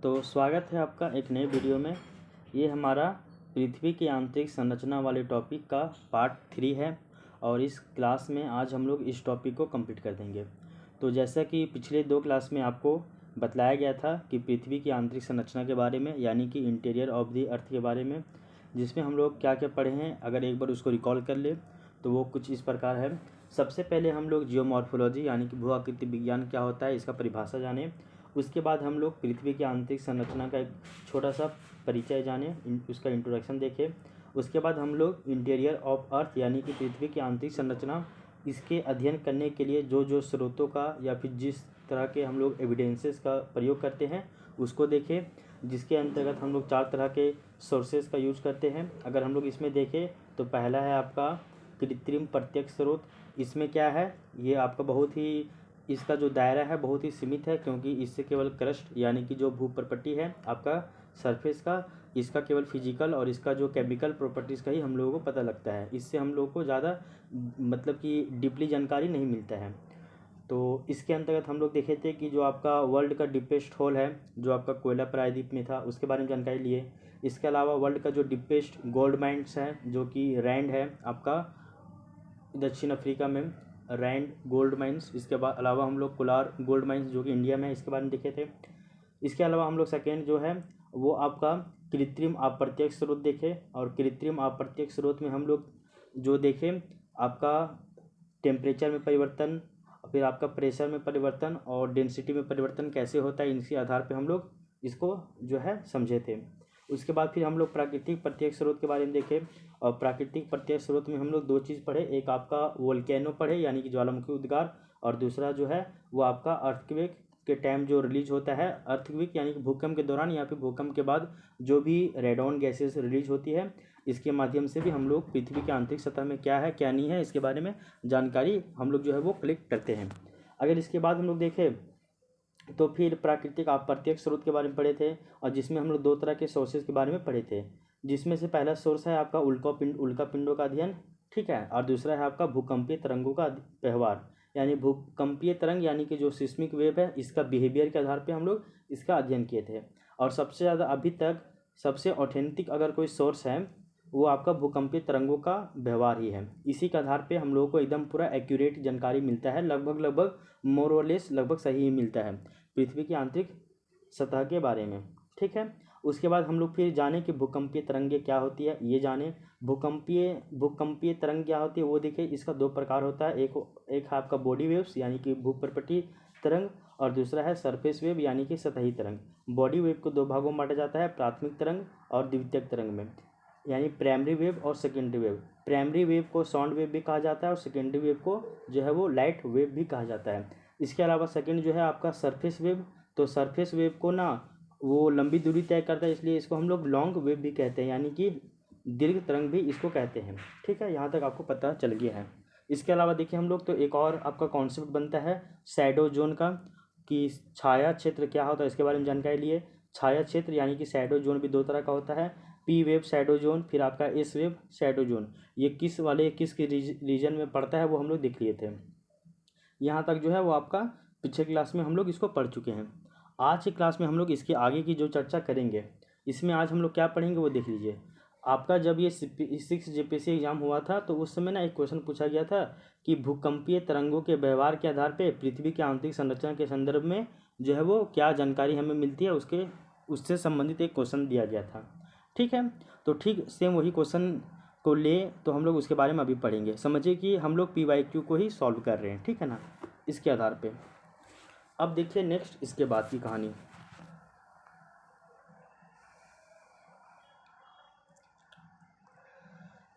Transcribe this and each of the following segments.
तो स्वागत है आपका एक नए वीडियो में। ये हमारा पृथ्वी की आंतरिक संरचना वाले टॉपिक का पार्ट 3 है और इस क्लास में आज हम लोग इस टॉपिक को कंप्लीट कर देंगे। तो जैसा कि पिछले 2 क्लास में आपको बतलाया गया था कि पृथ्वी की आंतरिक संरचना के बारे में, यानी कि इंटीरियर ऑफ द अर्थ के बारे में, जिसमें हम लोग क्या क्या पढ़े हैं, अगर एक बार उसको रिकॉल कर ले तो वो कुछ इस प्रकार है। सबसे पहले हम लोग जियोमॉर्फोलॉजी यानी कि भू आकृति विज्ञान क्या होता है इसका परिभाषा जाने। उसके बाद हम लोग पृथ्वी की आंतरिक संरचना का एक छोटा सा परिचय जाने, उसका इंट्रोडक्शन देखें। उसके बाद हम लोग इंटीरियर ऑफ अर्थ यानी कि पृथ्वी की आंतरिक संरचना, इसके अध्ययन करने के लिए जो जो स्रोतों का या फिर जिस तरह के हम लोग एविडेंसेस का प्रयोग करते हैं उसको देखें, जिसके अंतर्गत हम लोग 4 तरह के सोर्सेज का यूज करते हैं। अगर हम लोग इसमें देखें तो पहला है आपका कृत्रिम प्रत्यक्ष स्रोत। इसमें क्या है, ये आपका बहुत ही, इसका जो दायरा है बहुत ही सीमित है, क्योंकि इससे केवल क्रस्ट यानी कि जो भूप्रपट्टी है आपका सरफेस का, इसका केवल फिजिकल और इसका जो केमिकल प्रॉपर्टीज़ का ही हम लोगों को पता लगता है। इससे हम लोगों को ज़्यादा मतलब कि डीपली जानकारी नहीं मिलता है। तो इसके अंतर्गत हम लोग देखे थे कि जो आपका वर्ल्ड का डीपेस्ट होल है जो आपका कोयला प्रायद्वीप में था, उसके बारे में जानकारी लिए। इसके अलावा वर्ल्ड का जो डीपेस्ट गोल्ड माइंस है जो कि रैंड है आपका दक्षिण अफ्रीका में, रैंड गोल्ड माइंस। इसके बाद अलावा हम लोग कोलार गोल्ड माइंस जो कि इंडिया में है, इसके बारे में देखे थे। इसके अलावा हम लोग सेकेंड जो है वो आपका कृत्रिम अप्रत्यक्ष स्रोत देखे, और कृत्रिम अप्रत्यक्ष स्रोत में हम लोग जो देखें आपका टेम्परेचर में परिवर्तन, फिर आपका प्रेशर में परिवर्तन और डेंसिटी में परिवर्तन कैसे होता है, इनके आधार पर हम लोग इसको जो है समझे थे। उसके बाद फिर हम लोग प्राकृतिक प्रत्यक्ष स्रोत के बारे में देखें, और प्राकृतिक प्रत्यक्ष स्रोत में हम लोग 2 चीज़ पढ़े। एक आपका वोल्केनो पढ़े यानी कि ज्वालामुखी उद्गार, और दूसरा जो है वो आपका अर्थक्वेक के टाइम जो रिलीज होता है, अर्थक्वेक यानी कि भूकंप के दौरान या फिर भूकंप के बाद जो भी रेडॉन गैसेस रिलीज होती है, इसके माध्यम से भी हम लोग पृथ्वी की आंतरिक सतह में क्या है क्या नहीं है इसके बारे में जानकारी हम लोग जो है वो कलेक्ट करते हैं। अगर इसके बाद हम लोग देखें तो फिर प्राकृतिक अप्रत्यक्ष स्रोत के बारे में पढ़े थे, और जिसमें हम लोग 2 तरह के सोर्सेज के बारे में पढ़े थे, जिसमें से पहला सोर्स है आपका उल्कापिंडों का अध्ययन, ठीक है, और दूसरा है आपका भूकंपीय तरंगों का व्यवहार, यानी भूकंपीय तरंग यानी कि जो सिस्मिक वेव है इसका बिहेवियर के आधार पे हम लोग इसका अध्ययन किए थे। और सबसे ज़्यादा अभी तक सबसे ऑथेंटिक अगर कोई सोर्स है वो आपका भूकंपीय तरंगों का व्यवहार ही है। इसी के आधार पे हम लोगों को एकदम पूरा एक्यूरेट जानकारी मिलता है, लगभग मोर और लेस लगभग सही ही मिलता है पृथ्वी की आंतरिक सतह के बारे में, ठीक है। उसके बाद हम लोग फिर जाने कि भूकंपीय तरंगें क्या होती है, ये जाने। भूकंपीय तरंग क्या होती है वो देखिए। इसका 2 प्रकार होता है, एक है आपका बॉडी वेव्स यानी कि भूप्रपट्टी तरंग, और दूसरा है सरफेस वेव यानी कि सतही तरंग। बॉडी वेव को 2 भागों में बांटा जाता है, प्राथमिक तरंग और द्वितीयक तरंग में, यानी प्राइमरी वेव और सेकेंडरी वेव। प्राइमरी वेव को साउंड वेव भी कहा जाता है और सेकेंडरी वेव को जो है वो लाइट वेव भी कहा जाता है। इसके अलावा सेकेंड जो है आपका सरफेस वेव, तो सरफेस वेव को ना वो लंबी दूरी तय करता है, इसलिए इसको हम लोग लॉन्ग वेव भी कहते हैं, यानी कि दीर्घ तरंग भी इसको कहते हैं, ठीक है। यहाँ तक आपको पता चल गया है। इसके अलावा देखिए हम लोग तो एक और आपका कॉन्सेप्ट बनता है शैडो जोन का, कि छाया क्षेत्र क्या होता है इसके बारे में जानकारी लिए। छाया क्षेत्र यानी कि शैडो जोन भी 2 तरह का होता है, पी वेव शैडो जोन, फिर आपका एस वेव शैडो जोन। ये किस रीजन में पड़ता है वो हम लोग देख लिए थे। यहाँ तक जो है वो आपका पिछले क्लास में हम लोग इसको पढ़ चुके हैं। आज की क्लास में हम लोग इसके आगे की जो चर्चा करेंगे, इसमें आज हम लोग क्या पढ़ेंगे वो देख लीजिए। आपका जब ये 6 जेपीएससी एग्जाम हुआ था तो उस समय ना एक क्वेश्चन पूछा गया था कि भूकंपीय तरंगों के व्यवहार के आधार पर पृथ्वी की आंतरिक संरचना के संदर्भ में जो है वो क्या जानकारी हमें मिलती है, उससे संबंधित एक क्वेश्चन दिया गया था, ठीक है। तो ठीक सेम वही क्वेश्चन को ले तो हम लोग उसके बारे में अभी पढ़ेंगे। समझिए कि हम लोग PYQ को ही सॉल्व कर रहे हैं, ठीक है ना, इसके आधार पे। अब देखिए नेक्स्ट इसके बाद की कहानी।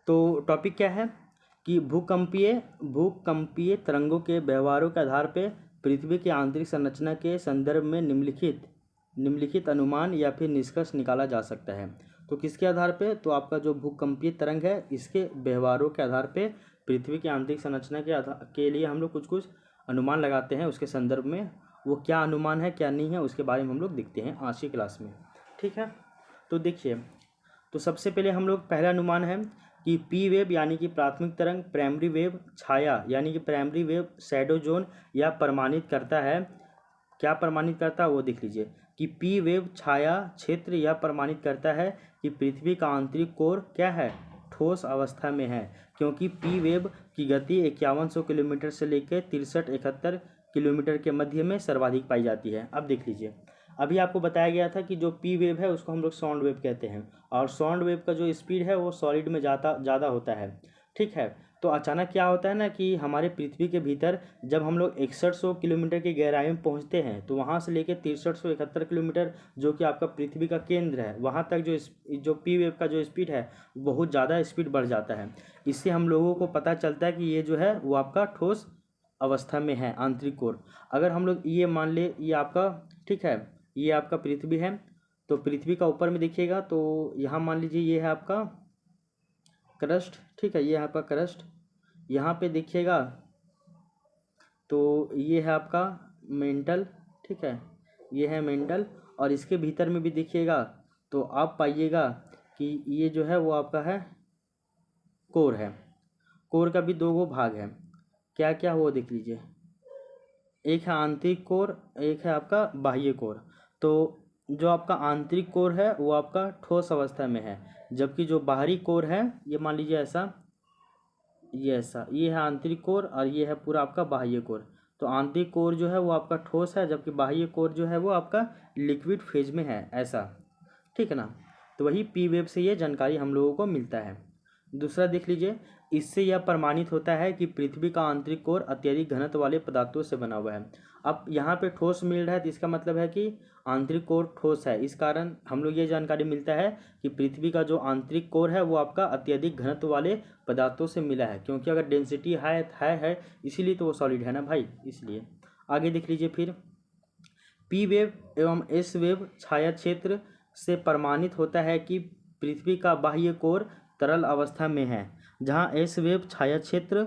तो टॉपिक क्या है कि भूकंपीय तरंगों के व्यवहारों के आधार पे पृथ्वी की आंतरिक संरचना के संदर्भ में निम्नलिखित अनुमान या फिर निष्कर्ष निकाला जा सकता है। तो किसके आधार पे, तो आपका जो भूकंपीय तरंग है इसके व्यवहारों के आधार पे पृथ्वी की आंतरिक संरचना के लिए हम लोग कुछ अनुमान लगाते हैं। उसके संदर्भ में वो क्या अनुमान है क्या नहीं है उसके बारे में हम लोग देखते हैं आज की क्लास में, ठीक है। तो देखिए, तो सबसे पहले हम लोग पहला अनुमान है कि पी वेव यानी कि प्राथमिक तरंग, प्राइमरी वेव छाया यानी कि प्राइमरी वेव शैडो जोन या प्रमाणित करता है क्या प्रमाणित करता है वो देख लीजिए कि पी वेव छाया क्षेत्र यह प्रमाणित करता है कि पृथ्वी का आंतरिक कोर क्या है, ठोस अवस्था में है, क्योंकि पी वेव की गति 5100 किलोमीटर से लेकर 63-71 किलोमीटर के मध्य में सर्वाधिक पाई जाती है। अब देख लीजिए, अभी आपको बताया गया था कि जो पी वेव है उसको हम लोग साउंड वेव कहते हैं, और साउंड वेव का जो स्पीड है वो सॉलिड में ज़्यादा होता है, ठीक है। तो अचानक क्या होता है ना कि हमारे पृथ्वी के भीतर जब हम लोग 6100 किलोमीटर की गहराई में पहुंचते हैं तो वहां से लेकर 6371 किलोमीटर जो कि आपका पृथ्वी का केंद्र है वहां तक जो पी वेव का जो स्पीड है बहुत ज़्यादा स्पीड बढ़ जाता है। इससे हम लोगों को पता चलता है कि ये जो है वो आपका ठोस अवस्था में है आंतरिक कोर। अगर हम लोग ये मान ले ये आपका, ठीक है, ये आपका पृथ्वी है, तो पृथ्वी का ऊपर में देखिएगा तो यहाँ मान लीजिए ये है आपका क्रस्ट, ठीक है, ये है आपका क्रस्ट। यहाँ पे देखिएगा तो ये है आपका मेंटल, ठीक है, ये है मेंटल, और इसके भीतर में भी देखिएगा तो आप पाइएगा कि ये जो है वो आपका है कोर है। कोर का भी दो भाग है, क्या क्या वो देख लीजिए, एक है आंतरिक कोर, एक है आपका बाह्य कोर। तो जो आपका आंतरिक कोर है वो आपका ठोस अवस्था में है, जबकि जो बाहरी कोर है ये मान लीजिए ऐसा, ये ऐसा, ये है आंतरिक कोर और ये है पूरा आपका बाह्य कोर। तो आंतरिक कोर जो है वो आपका ठोस है, जबकि बाह्य कोर जो है वो आपका लिक्विड फेज में है, ऐसा, ठीक है ना। तो वही पी वेव से ये जानकारी हम लोगों को मिलता है। दूसरा देख लीजिए, इससे यह प्रमाणित होता है कि पृथ्वी का आंतरिक कोर अत्यधिक घनत्व वाले पदार्थों से बना हुआ है। अब यहाँ पे ठोस मिल रहा है तो इसका मतलब है कि आंतरिक कोर ठोस है। इस कारण हम लोग ये जानकारी मिलता है कि पृथ्वी का जो आंतरिक कोर है वो आपका अत्यधिक घनत्व वाले पदार्थों से मिला है, क्योंकि अगर डेंसिटी हाई है इसीलिए तो वो सॉलिड है ना भाई, इसलिए। आगे देख लीजिए फिर, पी वेव एवं एस वेव छाया क्षेत्र से प्रमाणित होता है कि पृथ्वी का बाह्य कोर तरल अवस्था में है, जहां एस वेव छाया क्षेत्र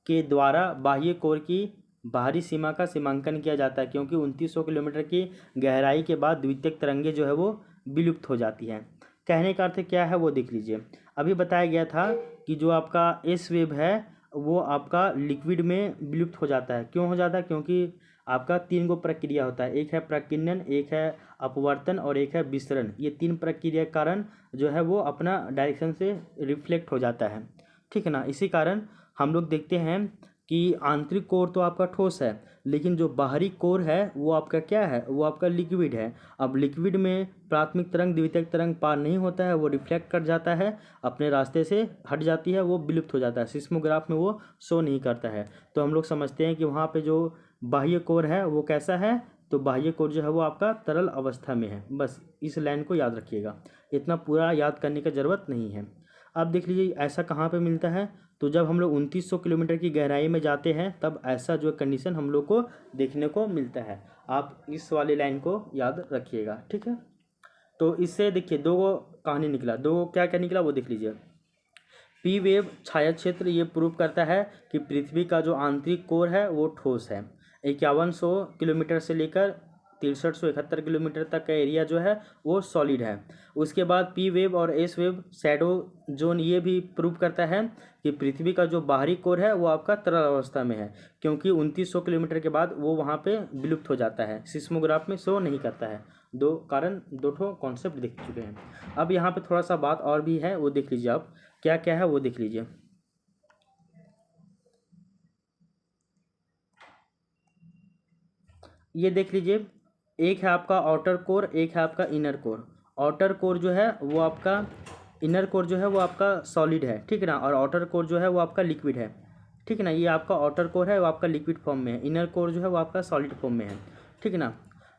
के द्वारा बाह्य कोर की बाहरी सीमा का सीमांकन किया जाता है, क्योंकि 2900 किलोमीटर की गहराई के बाद द्वितीयक तरंगें जो है वो विलुप्त हो जाती हैं। कहने का अर्थ क्या है वो देख लीजिए, अभी बताया गया था कि जो आपका एस वेव है वो आपका लिक्विड में विलुप्त हो जाता है। क्यों हो जाता है? क्योंकि आपका 3 गो प्रक्रिया होता है, एक है प्रकीर्णन, एक है अपवर्तन और एक है विसरण। ये 3 प्रक्रिया के कारण जो है वो अपना डायरेक्शन से रिफ्लेक्ट हो जाता है, ठीक है ना। इसी कारण हम लोग देखते हैं कि आंतरिक कोर तो आपका ठोस है, लेकिन जो बाहरी कोर है वो आपका क्या है, वो आपका लिक्विड है। अब लिक्विड में प्राथमिक तरंग द्वितीयक तरंग पार नहीं होता है, वो रिफ्लेक्ट कर जाता है, अपने रास्ते से हट जाती है, वो विलुप्त हो जाता है, सिस्मोग्राफ में वो शो नहीं करता है। तो हम लोग समझते हैं कि वहाँ पे जो बाह्य कोर है वो कैसा है, तो बाह्य कोर जो है वो आपका तरल अवस्था में है। बस इस लाइन को याद रखिएगा, इतना पूरा याद करने की ज़रूरत नहीं है। अब देख लीजिए ऐसा कहाँ पे मिलता है, तो जब हम लोग 2900 किलोमीटर की गहराई में जाते हैं तब ऐसा जो कंडीशन हम लोग को देखने को मिलता है। आप इस वाली लाइन को याद रखिएगा, ठीक है। तो इससे देखिए 2 कहानी निकला, 2 क्या क्या निकला वो देख लीजिए। पी वेव छाया क्षेत्र ये प्रूव करता है कि पृथ्वी का जो आंतरिक कोर है वो ठोस है। 5100 किलोमीटर से लेकर 6371 किलोमीटर तक का एरिया जो है वो सॉलिड है। उसके बाद पी वेव और एस वेव शैडो जोन ये भी प्रूव करता है कि पृथ्वी का जो बाहरी कोर है वो आपका तरल अवस्था में है, क्योंकि 2900 किलोमीटर के बाद वो वहाँ पे विलुप्त हो जाता है, सिस्मोग्राफ में शो नहीं करता है। 2 कारण 2 ठो कॉन्सेप्ट देख चुके हैं। अब यहाँ पे थोड़ा सा बात और भी है, वो देख लीजिए आप क्या क्या है वो देख लीजिए। ये देख लीजिए, एक है आपका आउटर कोर, एक है आपका इनर कोर। आउटर कोर जो है वो आपका, इनर कोर जो है वो आपका सॉलिड है, ठीक है ना, और आउटर कोर जो है वो आपका लिक्विड है, ठीक है ना। ये आपका आउटर कोर है वो आपका लिक्विड फॉर्म में है, इनर कोर जो है वो आपका सॉलिड फॉर्म में है, ठीक है ना।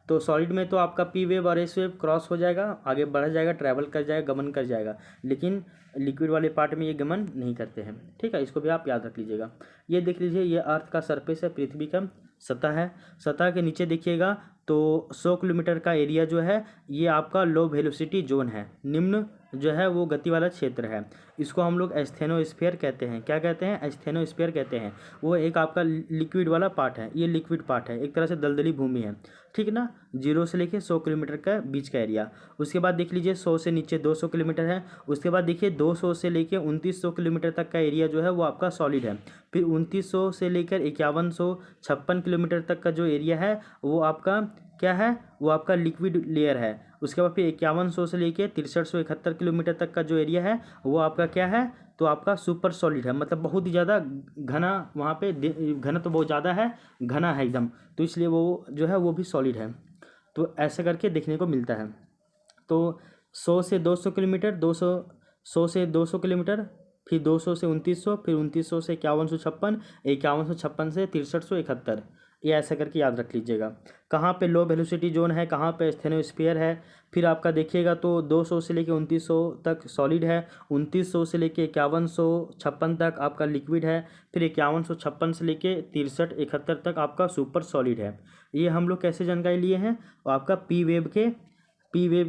तो सॉलिड में तो आपका पी वेव और एस वेव क्रॉस हो जाएगा, आगे बढ़ जाएगा, ट्रैवल कर जाएगा, गमन कर जाएगा, लेकिन लिक्विड वाले पार्ट में ये गमन नहीं करते हैं, ठीक है। इसको भी आप याद रख लीजिएगा। ये देख लीजिए, ये अर्थ का सरफेस है, पृथ्वी का सतह है। सतह के नीचे देखिएगा तो 100 किलोमीटर का एरिया जो है ये आपका लो वेलोसिटी जोन है, निम्न जो है वो गति वाला क्षेत्र है। इसको हम लोग एस्थेनोस्फीयर कहते हैं। क्या कहते हैं? एस्थेनोस्फीयर कहते हैं। वो एक आपका लिक्विड वाला पार्ट है, ये लिक्विड पार्ट है, एक तरह से दलदली भूमि है, ठीक है ना। 0 से लेके 100 किलोमीटर का बीच का एरिया। उसके बाद देख लीजिए 100 से नीचे 200 किलोमीटर है। उसके बाद देखिए 200 से लेके 2900 किलोमीटर तक का एरिया जो है वो आपका सॉलिड है। फिर 2900 से लेकर 5156 किलोमीटर तक का जो एरिया है वो आपका क्या है, वो आपका लिक्विड लेयर है। उसके बाद फिर 5100 से लेके 6371 किलोमीटर तक का जो एरिया है वो आपका क्या है, तो आपका सुपर सॉलिड है, मतलब बहुत ही ज़्यादा घना, वहाँ पे घना तो बहुत ज़्यादा है, घना है एकदम, तो इसलिए वो जो है वो भी सॉलिड है। तो ऐसा करके देखने को मिलता है। तो 100 से 200 किलोमीटर, 100 से 200 किलोमीटर, फिर 200 से 2900, फिर 2900 से 5156, 5156 से 6371, ये ऐसा करके याद रख लीजिएगा। कहाँ पे लो वेलोसिटी जोन है, कहाँ पे स्टेनोस्फीयर है। फिर आपका देखिएगा तो 200 से लेके 2900 तक सॉलिड है, 2900 से लेके 5156 तक आपका लिक्विड है, फिर 5156 से लेके 6371 तक आपका सुपर सॉलिड है। ये हम लोग कैसे जानकारी लिए हैं, आपका पी वेव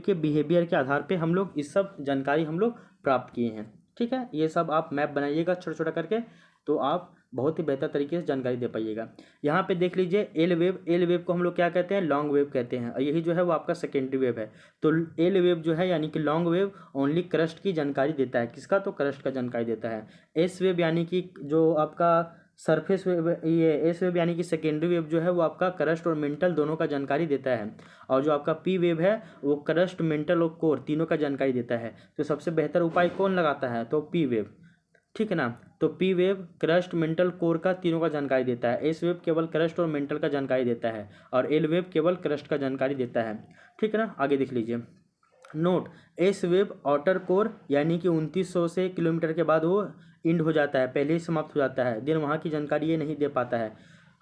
के बिहेवियर के आधार पे हम लोग इस सब जानकारी हम लोग प्राप्त किए हैं। ठीक है, ये सब आप मैप बनाइएगा छोटा छोटा करके, तो आप बहुत ही बेहतर तरीके से जानकारी दे पाइएगा। यहाँ पे देख लीजिए एल वेव को हम लोग क्या कहते हैं, लॉन्ग वेव कहते हैं, और यही जो है वो आपका सेकेंडरी वेव है। तो एल वेव जो है यानी कि लॉन्ग वेव ओनली क्रस्ट की जानकारी देता है, किसका, तो क्रस्ट का जानकारी देता है। एस वेव यानी कि जो आपका सरफेस वेव, ये एस वेव यानी कि सेकेंडरी वेव जो है वो आपका क्रस्ट और मेंटल दोनों का जानकारी देता है। और जो आपका पी वेव है वो क्रस्ट, मेंटल और कोर तीनों का जानकारी देता है। तो सबसे बेहतर उपाय कौन लगाता है, तो पी वेव। ठीक है ना, तो P wave crust, mental, core का तीनों का जानकारी देता है। एस वेव केवल क्रस्ट और मेंटल का जानकारी देता है, और एल वेव केवल क्रस्ट का जानकारी देता है। ठीक है ना, आगे देख लीजिए। Note, S wave outer core यानी कि 2900 से किलोमीटर के बाद वो इंड हो जाता है, पहले ही समाप्त हो जाता है, देन वहाँ की जानकारी ये नहीं दे पाता है।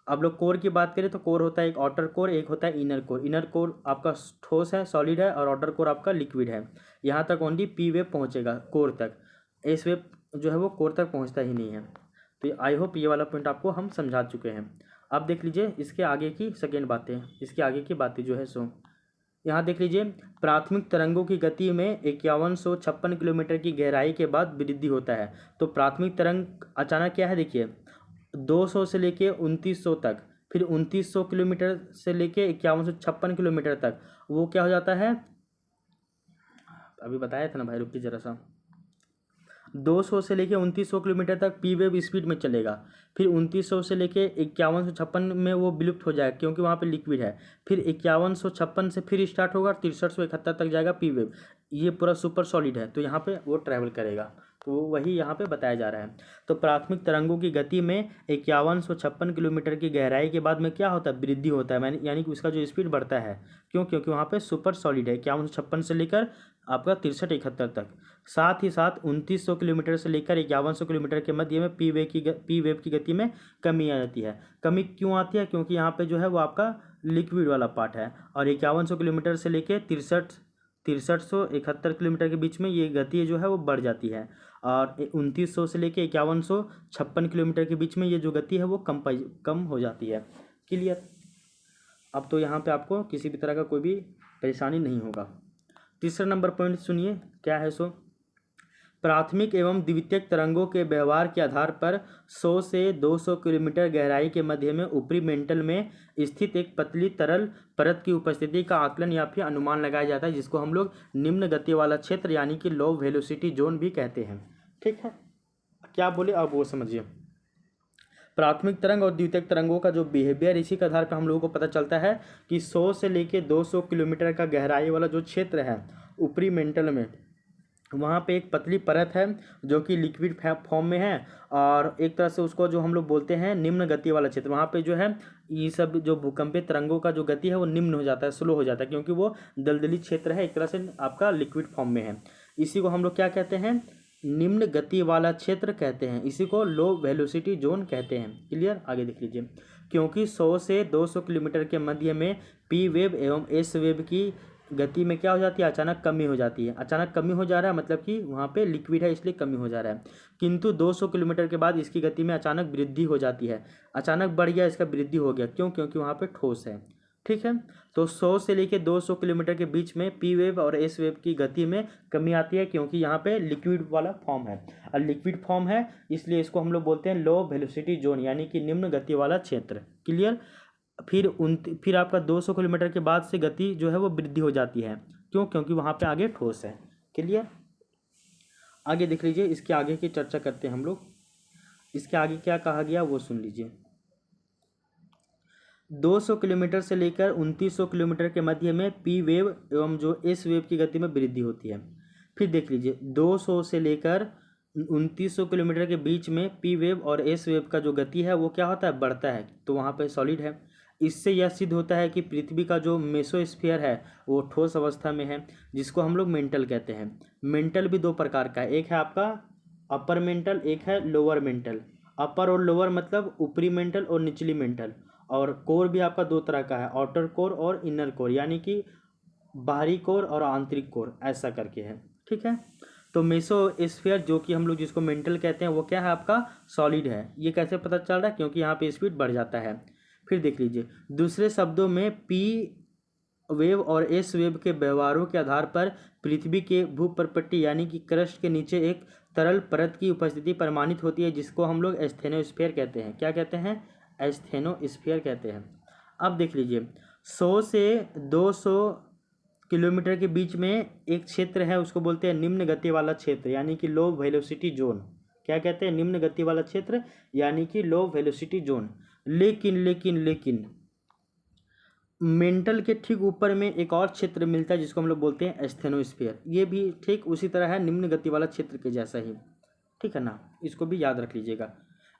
अब लोग कोर की बात करें तो कोर होता है एक आउटर कोर, एक होता है इनर कोर। इनर कोर आपका ठोस है, सॉलिड है, और आउटर कोर आपका लिक्विड है। यहाँ तक ओनली पी वेव पहुँचेगा कोर तक, एस वेव जो है वो कोर तक पहुँचता ही नहीं है। तो आई होप ये वाला पॉइंट आपको हम समझा चुके हैं। अब देख लीजिए इसके आगे की सेकेंड बातें, इसके आगे की बातें जो है सो यहाँ देख लीजिए। प्राथमिक तरंगों की गति में 5156 किलोमीटर की गहराई के बाद वृद्धि होता है। तो प्राथमिक तरंग अचानक क्या है, देखिए 200 से लेके 2900 तक, फिर 2900 किलोमीटर से लेके 5156 किलोमीटर तक वो क्या हो जाता है, अभी बताया था ना भाई, रुकिए जरा सा। 200 से लेके 2900 किलोमीटर तक पी वेव स्पीड में चलेगा, फिर 2900 से लेके 5156 में वो विलुप्त हो जाएगा क्योंकि वहाँ पे लिक्विड है। फिर 5156 से फिर स्टार्ट होगा, 6371 तक जाएगा पी वेव। ये पूरा सुपर सॉलिड है, तो यहाँ पे वो ट्रैवल करेगा, तो वही यहाँ पे बताया जा रहा है। तो प्राथमिक तरंगों की गति में 5156 किलोमीटर की गहराई के बाद में क्या होता है, वृद्धि होता है, यानी कि उसका जो स्पीड बढ़ता है। क्यों, क्योंकि वहाँ पे सुपर सॉलिड है 5156 से लेकर आपका 6371 तक। साथ ही साथ 2900 किलोमीटर से लेकर 5100 किलोमीटर के मध्य में पी वेव की गति में कमी आ जाती है। कमी क्यों आती है, क्योंकि यहाँ पे जो है वो आपका लिक्विड वाला पार्ट है, और 5100 किलोमीटर से लेकर 6371 किलोमीटर के बीच में ये गति जो है वो बढ़ जाती है, और 2900 से लेकर 5156 किलोमीटर के बीच में ये जो गति है वो कम हो जाती है। क्लियर। अब तो यहाँ पे आपको किसी भी तरह का कोई भी परेशानी नहीं होगा। तीसरा नंबर पॉइंट सुनिए, क्या है सो, प्राथमिक एवं द्वितीयक तरंगों के व्यवहार के आधार पर 100 से 200 किलोमीटर गहराई के मध्य में ऊपरी मेंटल में स्थित एक पतली तरल परत की उपस्थिति का आकलन या फिर अनुमान लगाया जाता है, जिसको हम लोग निम्न गति वाला क्षेत्र यानी कि लो वेलोसिटी जोन भी कहते हैं। ठीक है, क्या बोले अब वो समझिए। प्राथमिक तरंग और द्वितीयक तरंगों का जो बिहेवियर, इसी के आधार पर हम लोगों को पता चलता है कि 100 से लेके 200 किलोमीटर का गहराई वाला जो क्षेत्र है ऊपरी मेंटल में, वहाँ पे एक पतली परत है जो कि लिक्विड फॉर्म में है, और एक तरह से उसको जो हम लोग बोलते हैं निम्न गति वाला क्षेत्र। वहाँ पे जो है ये सब जो भूकंपीय तरंगों का जो गति है वो निम्न हो जाता है, स्लो हो जाता है, क्योंकि वो दलदली क्षेत्र है, एक तरह से आपका लिक्विड फॉर्म में है। इसी को हम लोग क्या कहते हैं, निम्न गति वाला क्षेत्र कहते हैं, इसी को लो वेलोसिटी जोन कहते हैं। क्लियर, आगे देख लीजिए। क्योंकि 100 से 200 किलोमीटर के मध्य में पी वेव एवं एस वेव की गति में क्या हो जाती है, अचानक कमी हो जाती है। अचानक कमी हो जा रहा है मतलब कि वहाँ पे लिक्विड है इसलिए कमी हो जा रहा है, किंतु 200 किलोमीटर के बाद इसकी गति में अचानक वृद्धि हो जाती है। अचानक बढ़ गया, इसका वृद्धि हो गया, क्यों, क्योंकि वहाँ पे ठोस है। ठीक है, तो 100 से लेके 200 किलोमीटर के बीच में पी वेव और एस वेव की गति में कमी आती है, क्योंकि यहाँ पे लिक्विड वाला फॉर्म है, और लिक्विड फॉर्म है इसलिए इसको हम लोग बोलते हैं लो वेलोसिटी जोन यानी कि निम्न गति वाला क्षेत्र। क्लियर। फिर आपका 200 किलोमीटर के बाद से गति जो है वो वृद्धि हो जाती है, क्यों, क्योंकि वहाँ पे आगे ठोस है। क्लियर। आगे देख लीजिए, इसके आगे की चर्चा करते हैं हम लोग। इसके आगे क्या कहा गया वो सुन लीजिए। 200 किलोमीटर से लेकर 2900 किलोमीटर के मध्य में पी वेव एवं जो एस वेव की गति में वृद्धि होती है। फिर देख लीजिए 200 से लेकर 2900 किलोमीटर के बीच में पी वेव और एस वेव का जो गति है वो क्या होता है, बढ़ता है, तो वहाँ पे सॉलिड है। इससे यह सिद्ध होता है कि पृथ्वी का जो मेसोस्फीयर है वो ठोस अवस्था में है, जिसको हम लोग मेंटल कहते हैं। मेंटल भी दो प्रकार का है, एक है आपका अपर मेंटल, एक है लोअर मेंटल। अपर और लोअर मतलब ऊपरी मेंटल और निचली मेंटल। और कोर भी आपका दो तरह का है, आउटर कोर और इनर कोर, यानी कि बाहरी कोर और आंतरिक कोर, ऐसा करके है। ठीक है, तो मेसोस्फीयर जो कि हम लोग जिसको मेंटल कहते हैं वो क्या है, आपका सॉलिड है। ये कैसे पता चल रहा है, क्योंकि यहाँ पे स्पीड बढ़ जाता है। फिर देख लीजिए दूसरे शब्दों में पी वेव और एस वेव के व्यवहारों के आधार पर पृथ्वी के भूपर्पट्टी यानी कि क्रस्ट के नीचे एक तरल परत की उपस्थिति प्रमाणित होती है, जिसको हम लोग एस्थेनोस्फीयर कहते हैं। क्या कहते हैं, एस्थेनोस्फीयर कहते हैं। अब देख लीजिए 100 से 200 किलोमीटर के बीच में एक क्षेत्र है, उसको बोलते हैं निम्न गति वाला क्षेत्र, यानी कि लो वेलोसिटी जोन। क्या कहते हैं, निम्न गति वाला क्षेत्र यानी कि लो वेलोसिटी जोन। लेकिन मेंटल के ठीक ऊपर में एक और क्षेत्र मिलता है जिसको हम लोग बोलते हैं एस्थेनोस्फीयर। ये भी ठीक उसी तरह है, निम्न गति वाला क्षेत्र के जैसा ही। ठीक है ना, इसको भी याद रख लीजिएगा।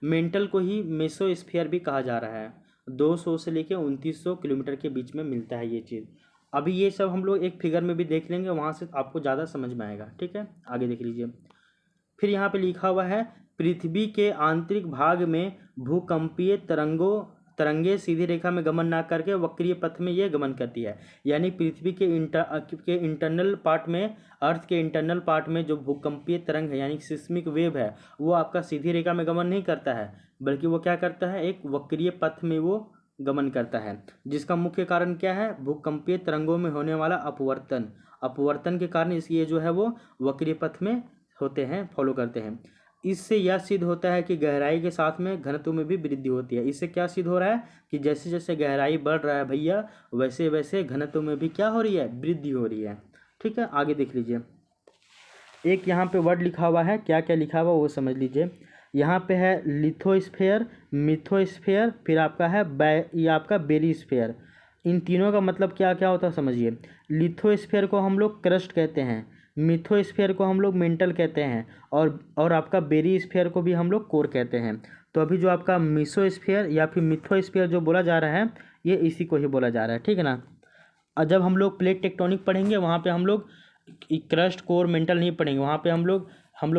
मेंटल को ही मेसोस्फीयर भी कहा जा रहा है। 200 से लेकर 2900 किलोमीटर के बीच में मिलता है ये चीज़। अभी ये सब हम लोग एक फिगर में भी देख लेंगे, वहाँ से आपको ज़्यादा समझ में आएगा। ठीक है, आगे देख लीजिए। फिर यहाँ पे लिखा हुआ है पृथ्वी के आंतरिक भाग में भूकंपीय तरंगे सीधी रेखा में गमन ना करके वक्रीय पथ में ये गमन करती है। यानी पृथ्वी के इंटरनल पार्ट में, अर्थ के इंटरनल पार्ट में जो भूकंपीय तरंग है यानी सिस्मिक वेव है, वो आपका सीधी रेखा में गमन नहीं करता है, बल्कि वो क्या करता है, एक वक्रीय पथ में वो गमन करता है। जिसका मुख्य कारण क्या है, भूकंपीय तरंगों में होने वाला अपवर्तन के कारण ये जो है वो वक्रीय पथ में होते हैं, फॉलो करते हैं। इससे यह सिद्ध होता है कि गहराई के साथ में घनत्व में भी वृद्धि होती है। इससे क्या सिद्ध हो रहा है कि जैसे जैसे गहराई बढ़ रहा है भैया, वैसे वैसे घनत्व में भी क्या हो रही है, वृद्धि हो रही है। ठीक है, आगे देख लीजिए। एक यहाँ पे वर्ड लिखा हुआ है, क्या क्या लिखा हुआ वो समझ लीजिए। यहाँ पे है लिथोस्फेयर, मिथोस्फेयर, फिर आपका है ये आपका बेरीस्फेयर। इन तीनों का मतलब क्या क्या होता है समझिए। लिथोस्फेयर को हम लोग क्रस्ट कहते हैं, मिथोस्फेयर को हम लोग मेंटल कहते हैं, और आपका बेरीस्फेयर को भी हम लोग कोर कहते हैं। तो अभी जो आपका मेसोस्फेयर या फिर मिथोस्फेयर जो बोला जा रहा है, ये इसी को ही बोला जा रहा है। ठीक है ना। और जब हम लोग प्लेट टेक्टोनिक पढ़ेंगे वहाँ पे हम लोग क्रस्ट कोर मेंटल नहीं पढ़ेंगे, वहाँ पे हम लोग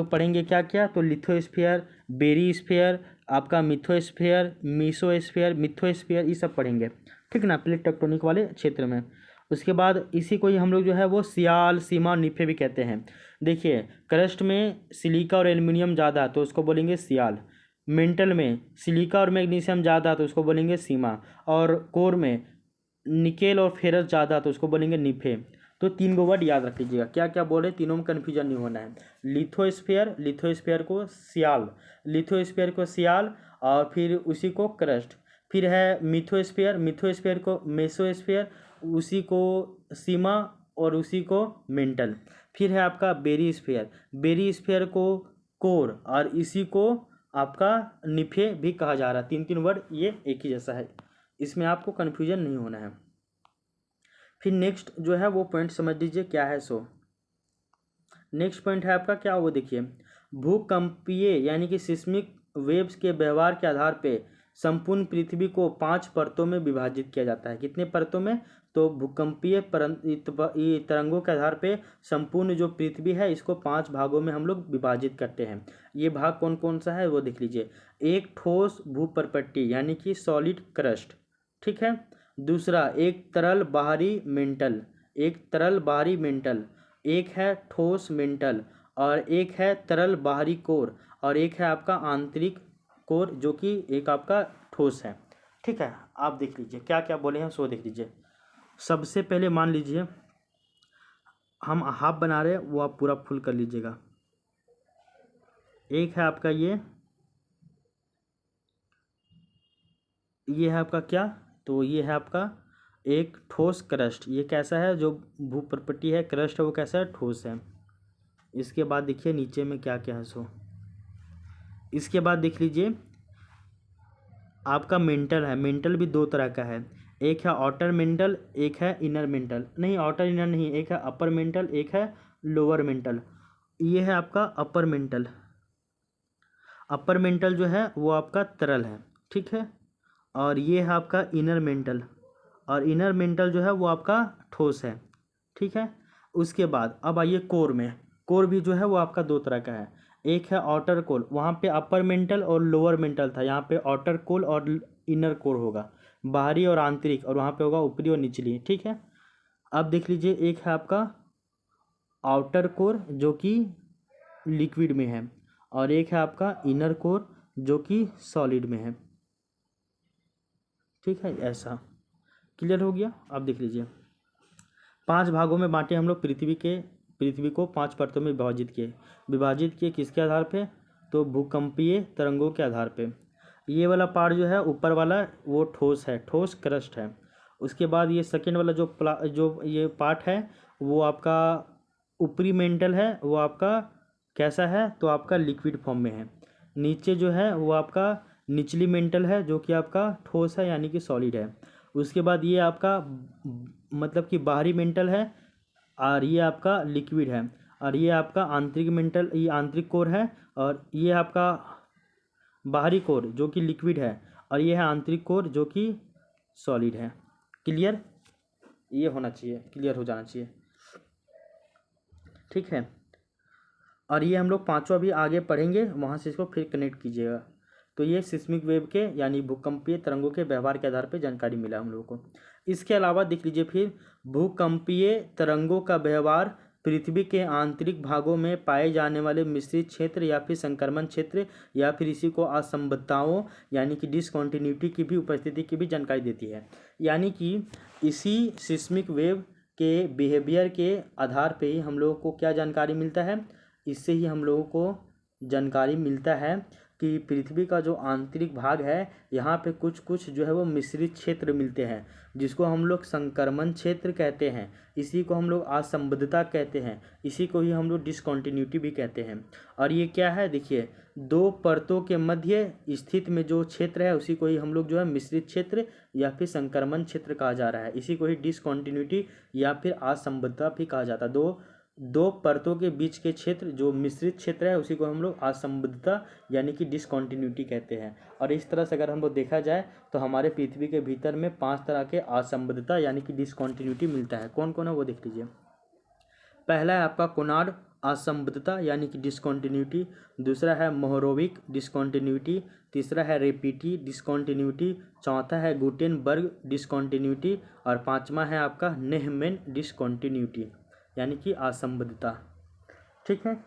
पढ़ेंगे क्या क्या, तो लिथोस्फेयर, बेरीस्फेयर, आपका मिथोस्फेयर, मीसोस्फेयर, मिथोस्फेयर, ये सब पढ़ेंगे। ठीक ना, प्लेट टेक्टोनिक वाले क्षेत्र में। उसके बाद इसी को ही हम लोग जो है वो सियाल, सीमा, निफे भी कहते हैं। देखिए क्रस्ट में सिलिका और एल्युमिनियम ज़्यादा तो उसको बोलेंगे सियाल, मेंटल में सिलिका और मैग्नीशियम ज़्यादा तो उसको बोलेंगे सीमा, और कोर में निकेल और फेरस ज़्यादा तो उसको बोलेंगे निफे। तो तीन गो वर्ड याद रख लीजिएगा, क्या क्या बोल रहे, तीनों में कन्फ्यूजन नहीं होना है। लिथोस्फेयर को सियाल, लिथोस्फेयर को सियाल, और फिर उसी को क्रस्ट। फिर है मिथोस्फेयर को मेसोस्फेयर, उसी को सीमा, और उसी को मेंटल। फिर है आपका बेरीस्फेयर को कोर, और इसी को आपका निफे भी कहा जा रहा है। तीन तीन वर्ड ये एक ही जैसा है, इसमें आपको कन्फ्यूजन नहीं होना है। फिर नेक्स्ट जो है वो पॉइंट समझ लीजिए क्या है। सो नेक्स्ट पॉइंट है आपका क्या, वो देखिए भूकंपीय यानी कि सिस्मिक वेव्स के व्यवहार के आधार पे संपूर्ण पृथ्वी को 5 परतों में विभाजित किया जाता है। कितने परतों में, तो भूकंपीय तरंगों के आधार पे संपूर्ण जो पृथ्वी है इसको 5 भागों में हम लोग विभाजित करते हैं। ये भाग कौन कौन सा है वो देख लीजिए। एक ठोस भूपर्पट्टी यानी कि सॉलिड क्रस्ट, ठीक है। दूसरा एक तरल बाहरी मेंटल, एक है ठोस मेंटल, और एक है तरल बाहरी कोर, और एक है आपका आंतरिक कोर जो कि एक आपका ठोस है। ठीक है, आप देख लीजिए क्या क्या बोले हैं सो देख लीजिए। सबसे पहले मान लीजिए हम हाफ बना रहे हैं, वो आप पूरा फुल कर लीजिएगा। एक है आपका ये है आपका क्या, तो ये है आपका एक ठोस क्रस्ट। ये कैसा है, जो भूपर्पट्टी है क्रस्ट है वो कैसा है, ठोस है। इसके बाद देखिए नीचे में क्या क्या है सो। इसके बाद देख लीजिए आपका मेंटल है, मेंटल भी दो तरह का है, एक है आउटर मेंटल, एक है इनर मेंटल, नहीं आउटर इनर नहीं, एक है अपर मेंटल, एक है लोअर मेंटल। ये है आपका अपर मेंटल। अपर मेंटल जो है वो आपका तरल है, ठीक है। और ये है आपका इनर मेंटल, और इनर मेंटल जो है वो आपका ठोस है, ठीक है। उसके बाद अब आइए कोर में। कोर भी जो है वो आपका दो तरह का है, एक है आउटर कोर, वहाँ पे अपर मेंटल और लोअर मेंटल था, यहाँ पे आउटर कोर और इनर कोर होगा, बाहरी और आंतरिक, और वहाँ पे होगा ऊपरी और निचली, ठीक है। अब देख लीजिए, एक है आपका आउटर कोर जो कि लिक्विड में है, और एक है आपका इनर कोर जो कि सॉलिड में है, ठीक है। ऐसा क्लियर हो गया। अब देख लीजिए, 5 भागों में बांटे हम लोग पृथ्वी को 5 परतों में विभाजित किए किसके आधार पे, तो भूकंपीय तरंगों के आधार पे। ये वाला पार्ट जो है ऊपर वाला वो ठोस है, ठोस क्रस्ट है। उसके बाद ये सेकेंड वाला जो ये पार्ट है वो आपका ऊपरी मेंटल है, वो आपका कैसा है, तो आपका लिक्विड फॉर्म में है। नीचे जो है वो आपका निचली मेंटल है जो कि आपका ठोस है यानी कि सॉलिड है। उसके बाद ये आपका मतलब कि बाहरी मेंटल है, और ये आपका लिक्विड है, और ये आपका आंतरिक मेंटल, ये आंतरिक कोर है, और ये आपका बाहरी कोर जो कि लिक्विड है, और ये है आंतरिक कोर जो कि सॉलिड है। क्लियर, ये होना चाहिए, क्लियर हो जाना चाहिए, ठीक है। और ये हम लोग पांचवा भी आगे पढ़ेंगे, वहाँ से इसको फिर कनेक्ट कीजिएगा। तो ये सिस्मिक वेव के यानी भूकंपीय तरंगों के व्यवहार के आधार पर जानकारी मिला हम लोगों को। इसके अलावा देख लीजिए, फिर भूकंपीय तरंगों का व्यवहार पृथ्वी के आंतरिक भागों में पाए जाने वाले मिश्रित क्षेत्र या फिर संक्रमण क्षेत्र या फिर इसी को असंबद्धताओं यानी कि डिसकॉन्टिन्यूटी की भी उपस्थिति की भी जानकारी देती है। यानी कि इसी सिस्मिक वेव के बिहेवियर के आधार पे ही हम लोगों को क्या जानकारी मिलता है, इससे ही हम लोगों को जानकारी मिलता है कि पृथ्वी का जो आंतरिक भाग है यहाँ पे कुछ कुछ जो है वो मिश्रित क्षेत्र मिलते हैं, जिसको हम लोग संक्रमण क्षेत्र कहते हैं, इसी को हम लोग असंबद्धता कहते हैं, इसी को ही हम लोग डिसकॉन्टिन्यूटी भी कहते हैं। और ये क्या है, देखिए, दो परतों के मध्य स्थित में जो क्षेत्र है उसी को ही हम लोग जो है मिश्रित क्षेत्र या फिर संक्रमण क्षेत्र कहा जा रहा है, इसी को ही डिसकॉन्टिन्यूटी या फिर असंबद्धता भी कहा जाता है। दो परतों के बीच के क्षेत्र जो मिश्रित क्षेत्र है उसी को हम लोग असंबद्धता यानी कि डिसकॉन्टिन्यूटी कहते हैं। और इस तरह से अगर हम लोग देखा जाए तो हमारे पृथ्वी के भीतर में 5 तरह के असंबद्धता यानी कि डिसकॉन्टिन्यूटी मिलता है। कौन कौन है वो देख लीजिए। पहला है आपका कोनार्ड असंबद्धता यानी कि डिसकॉन्टिन्यूटी, दूसरा है मोहरोविक डिसकॉन्टिन्यूटी, तीसरा है रेपिटी डिसकॉन्टिन्यूटी, चौथा है गुटेनबर्ग डिसकॉन्टिन्यूटी, और पांचवा है आपका नेहमैन डिसकॉन्टिन्यूटी यानी कि असंबद्धता, ठीक है।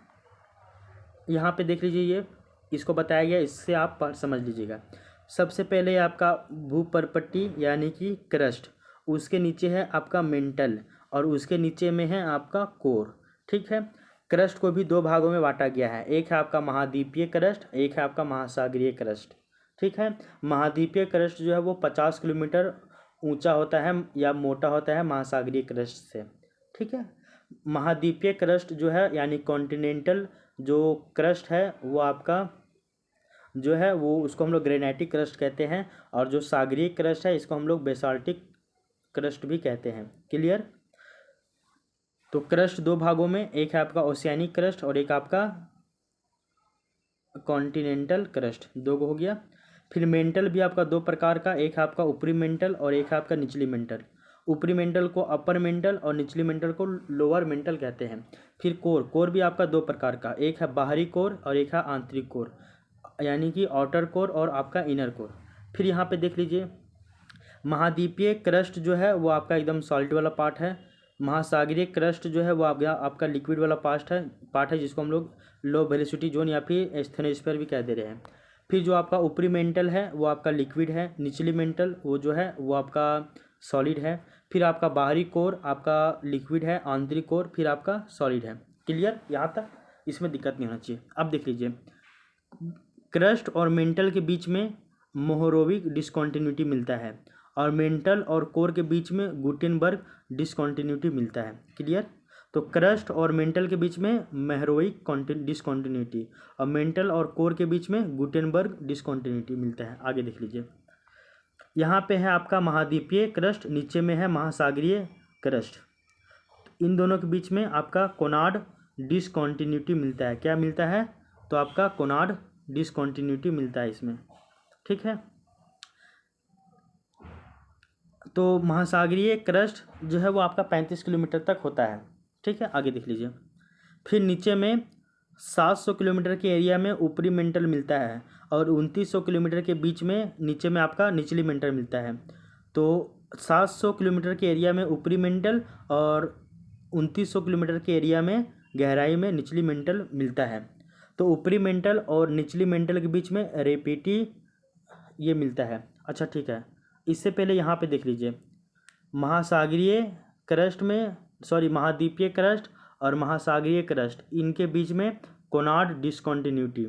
यहाँ पे देख लीजिए, ये इसको बताया गया, इससे आप समझ लीजिएगा। सबसे पहले आपका भूपर्पट्टी यानी कि क्रस्ट, उसके नीचे है आपका मेंटल, और उसके नीचे में है आपका कोर, ठीक है। क्रस्ट को भी 2 भागों में बांटा गया है, एक है आपका महाद्वीपीय क्रस्ट, एक है आपका महासागरीय क्रस्ट, ठीक है। महाद्वीपीय क्रस्ट जो है वो 50 किलोमीटर ऊंचा होता है या मोटा होता है महासागरीय क्रस्ट से, ठीक है। महाद्वीपीय क्रस्ट जो है यानी कॉन्टिनेंटल जो क्रस्ट है वो आपका जो है वो उसको हम लोग ग्रेनाइटिक क्रस्ट कहते हैं, और जो सागरीय क्रस्ट है इसको हम लोग बेसाल्टिक क्रस्ट भी कहते हैं। क्लियर। तो क्रस्ट 2 भागों में, एक है आपका ओशियानिक क्रस्ट और एक आपका कॉन्टिनेंटल क्रस्ट, 2 हो गया। फिर मेंटल भी आपका 2 प्रकार का, एक है आपका ऊपरी मेंटल और एक है आपका निचली मेंटल। ऊपरी मेंटल को अपर मेंटल और निचली मेंटल को लोअर मेंटल कहते हैं। फिर कोर भी आपका 2 प्रकार का, एक है बाहरी कोर और एक है आंतरिक कोर यानी कि आउटर कोर और आपका इनर कोर। फिर यहाँ पे देख लीजिए, महाद्वीपीय क्रस्ट जो है वो आपका एकदम सॉलिड वाला पार्ट है। महासागरीय क्रस्ट जो है वो आपका लिक्विड वाला पार्ट है जिसको हम लोग लो वेलोसिटी जोन या फिर एस्थेनोस्फीयर भी कह दे रहे हैं। फिर जो आपका ऊपरी मेंटल है वो आपका लिक्विड है, निचली मेंटल वो जो है वो आपका सॉलिड है। फिर आपका बाहरी कोर आपका लिक्विड है, आंतरिक कोर फिर आपका सॉलिड है। क्लियर, यहाँ तक इसमें दिक्कत नहीं होना चाहिए। अब देख लीजिए, क्रस्ट और मेंटल के बीच में मोहरोविक डिसकॉन्टिन्यूटी मिलता है, और मेंटल और कोर के बीच में गुटेनबर्ग डिसकॉन्टिन्यूटी मिलता है। क्लियर। तो क्रस्ट और मेंटल के बीच में मोहरोविक डिसकॉन्टिन्यूटी, और मेंटल और कोर के बीच में गुटेनबर्ग डिसकॉन्टिन्यूटी मिलता है। आगे देख लीजिए, यहाँ पे है आपका महाद्वीपीय क्रस्ट, नीचे में है महासागरीय क्रस्ट। इन दोनों के बीच में आपका कोनार्ड डिसकॉन्टिन्यूटी मिलता है। क्या मिलता है? तो आपका कोनार्ड डिसकॉन्टिन्यूटी मिलता है इसमें, ठीक है। तो महासागरीय क्रस्ट जो है वो आपका 35 किलोमीटर तक होता है, ठीक है। आगे देख लीजिए। फिर नीचे में 700 किलोमीटर के एरिया में ऊपरी मेंटल मिलता है और 2900 किलोमीटर के बीच में नीचे में आपका निचली मेंटल मिलता है। तो 700 किलोमीटर के एरिया में ऊपरी मेंटल और 2900 किलोमीटर के एरिया में गहराई में निचली मेंटल मिलता है। तो ऊपरी मेंटल और निचली मेंटल के बीच में रेपिटी ये मिलता है। अच्छा, ठीक है। इससे पहले यहाँ पे देख लीजिए, महासागरीय क्रस्ट में महाद्वीपीय क्रस्ट और महासागरीय क्रस्ट, इनके बीच में कोनार्ड डिसकॉन्टिन्यूटी।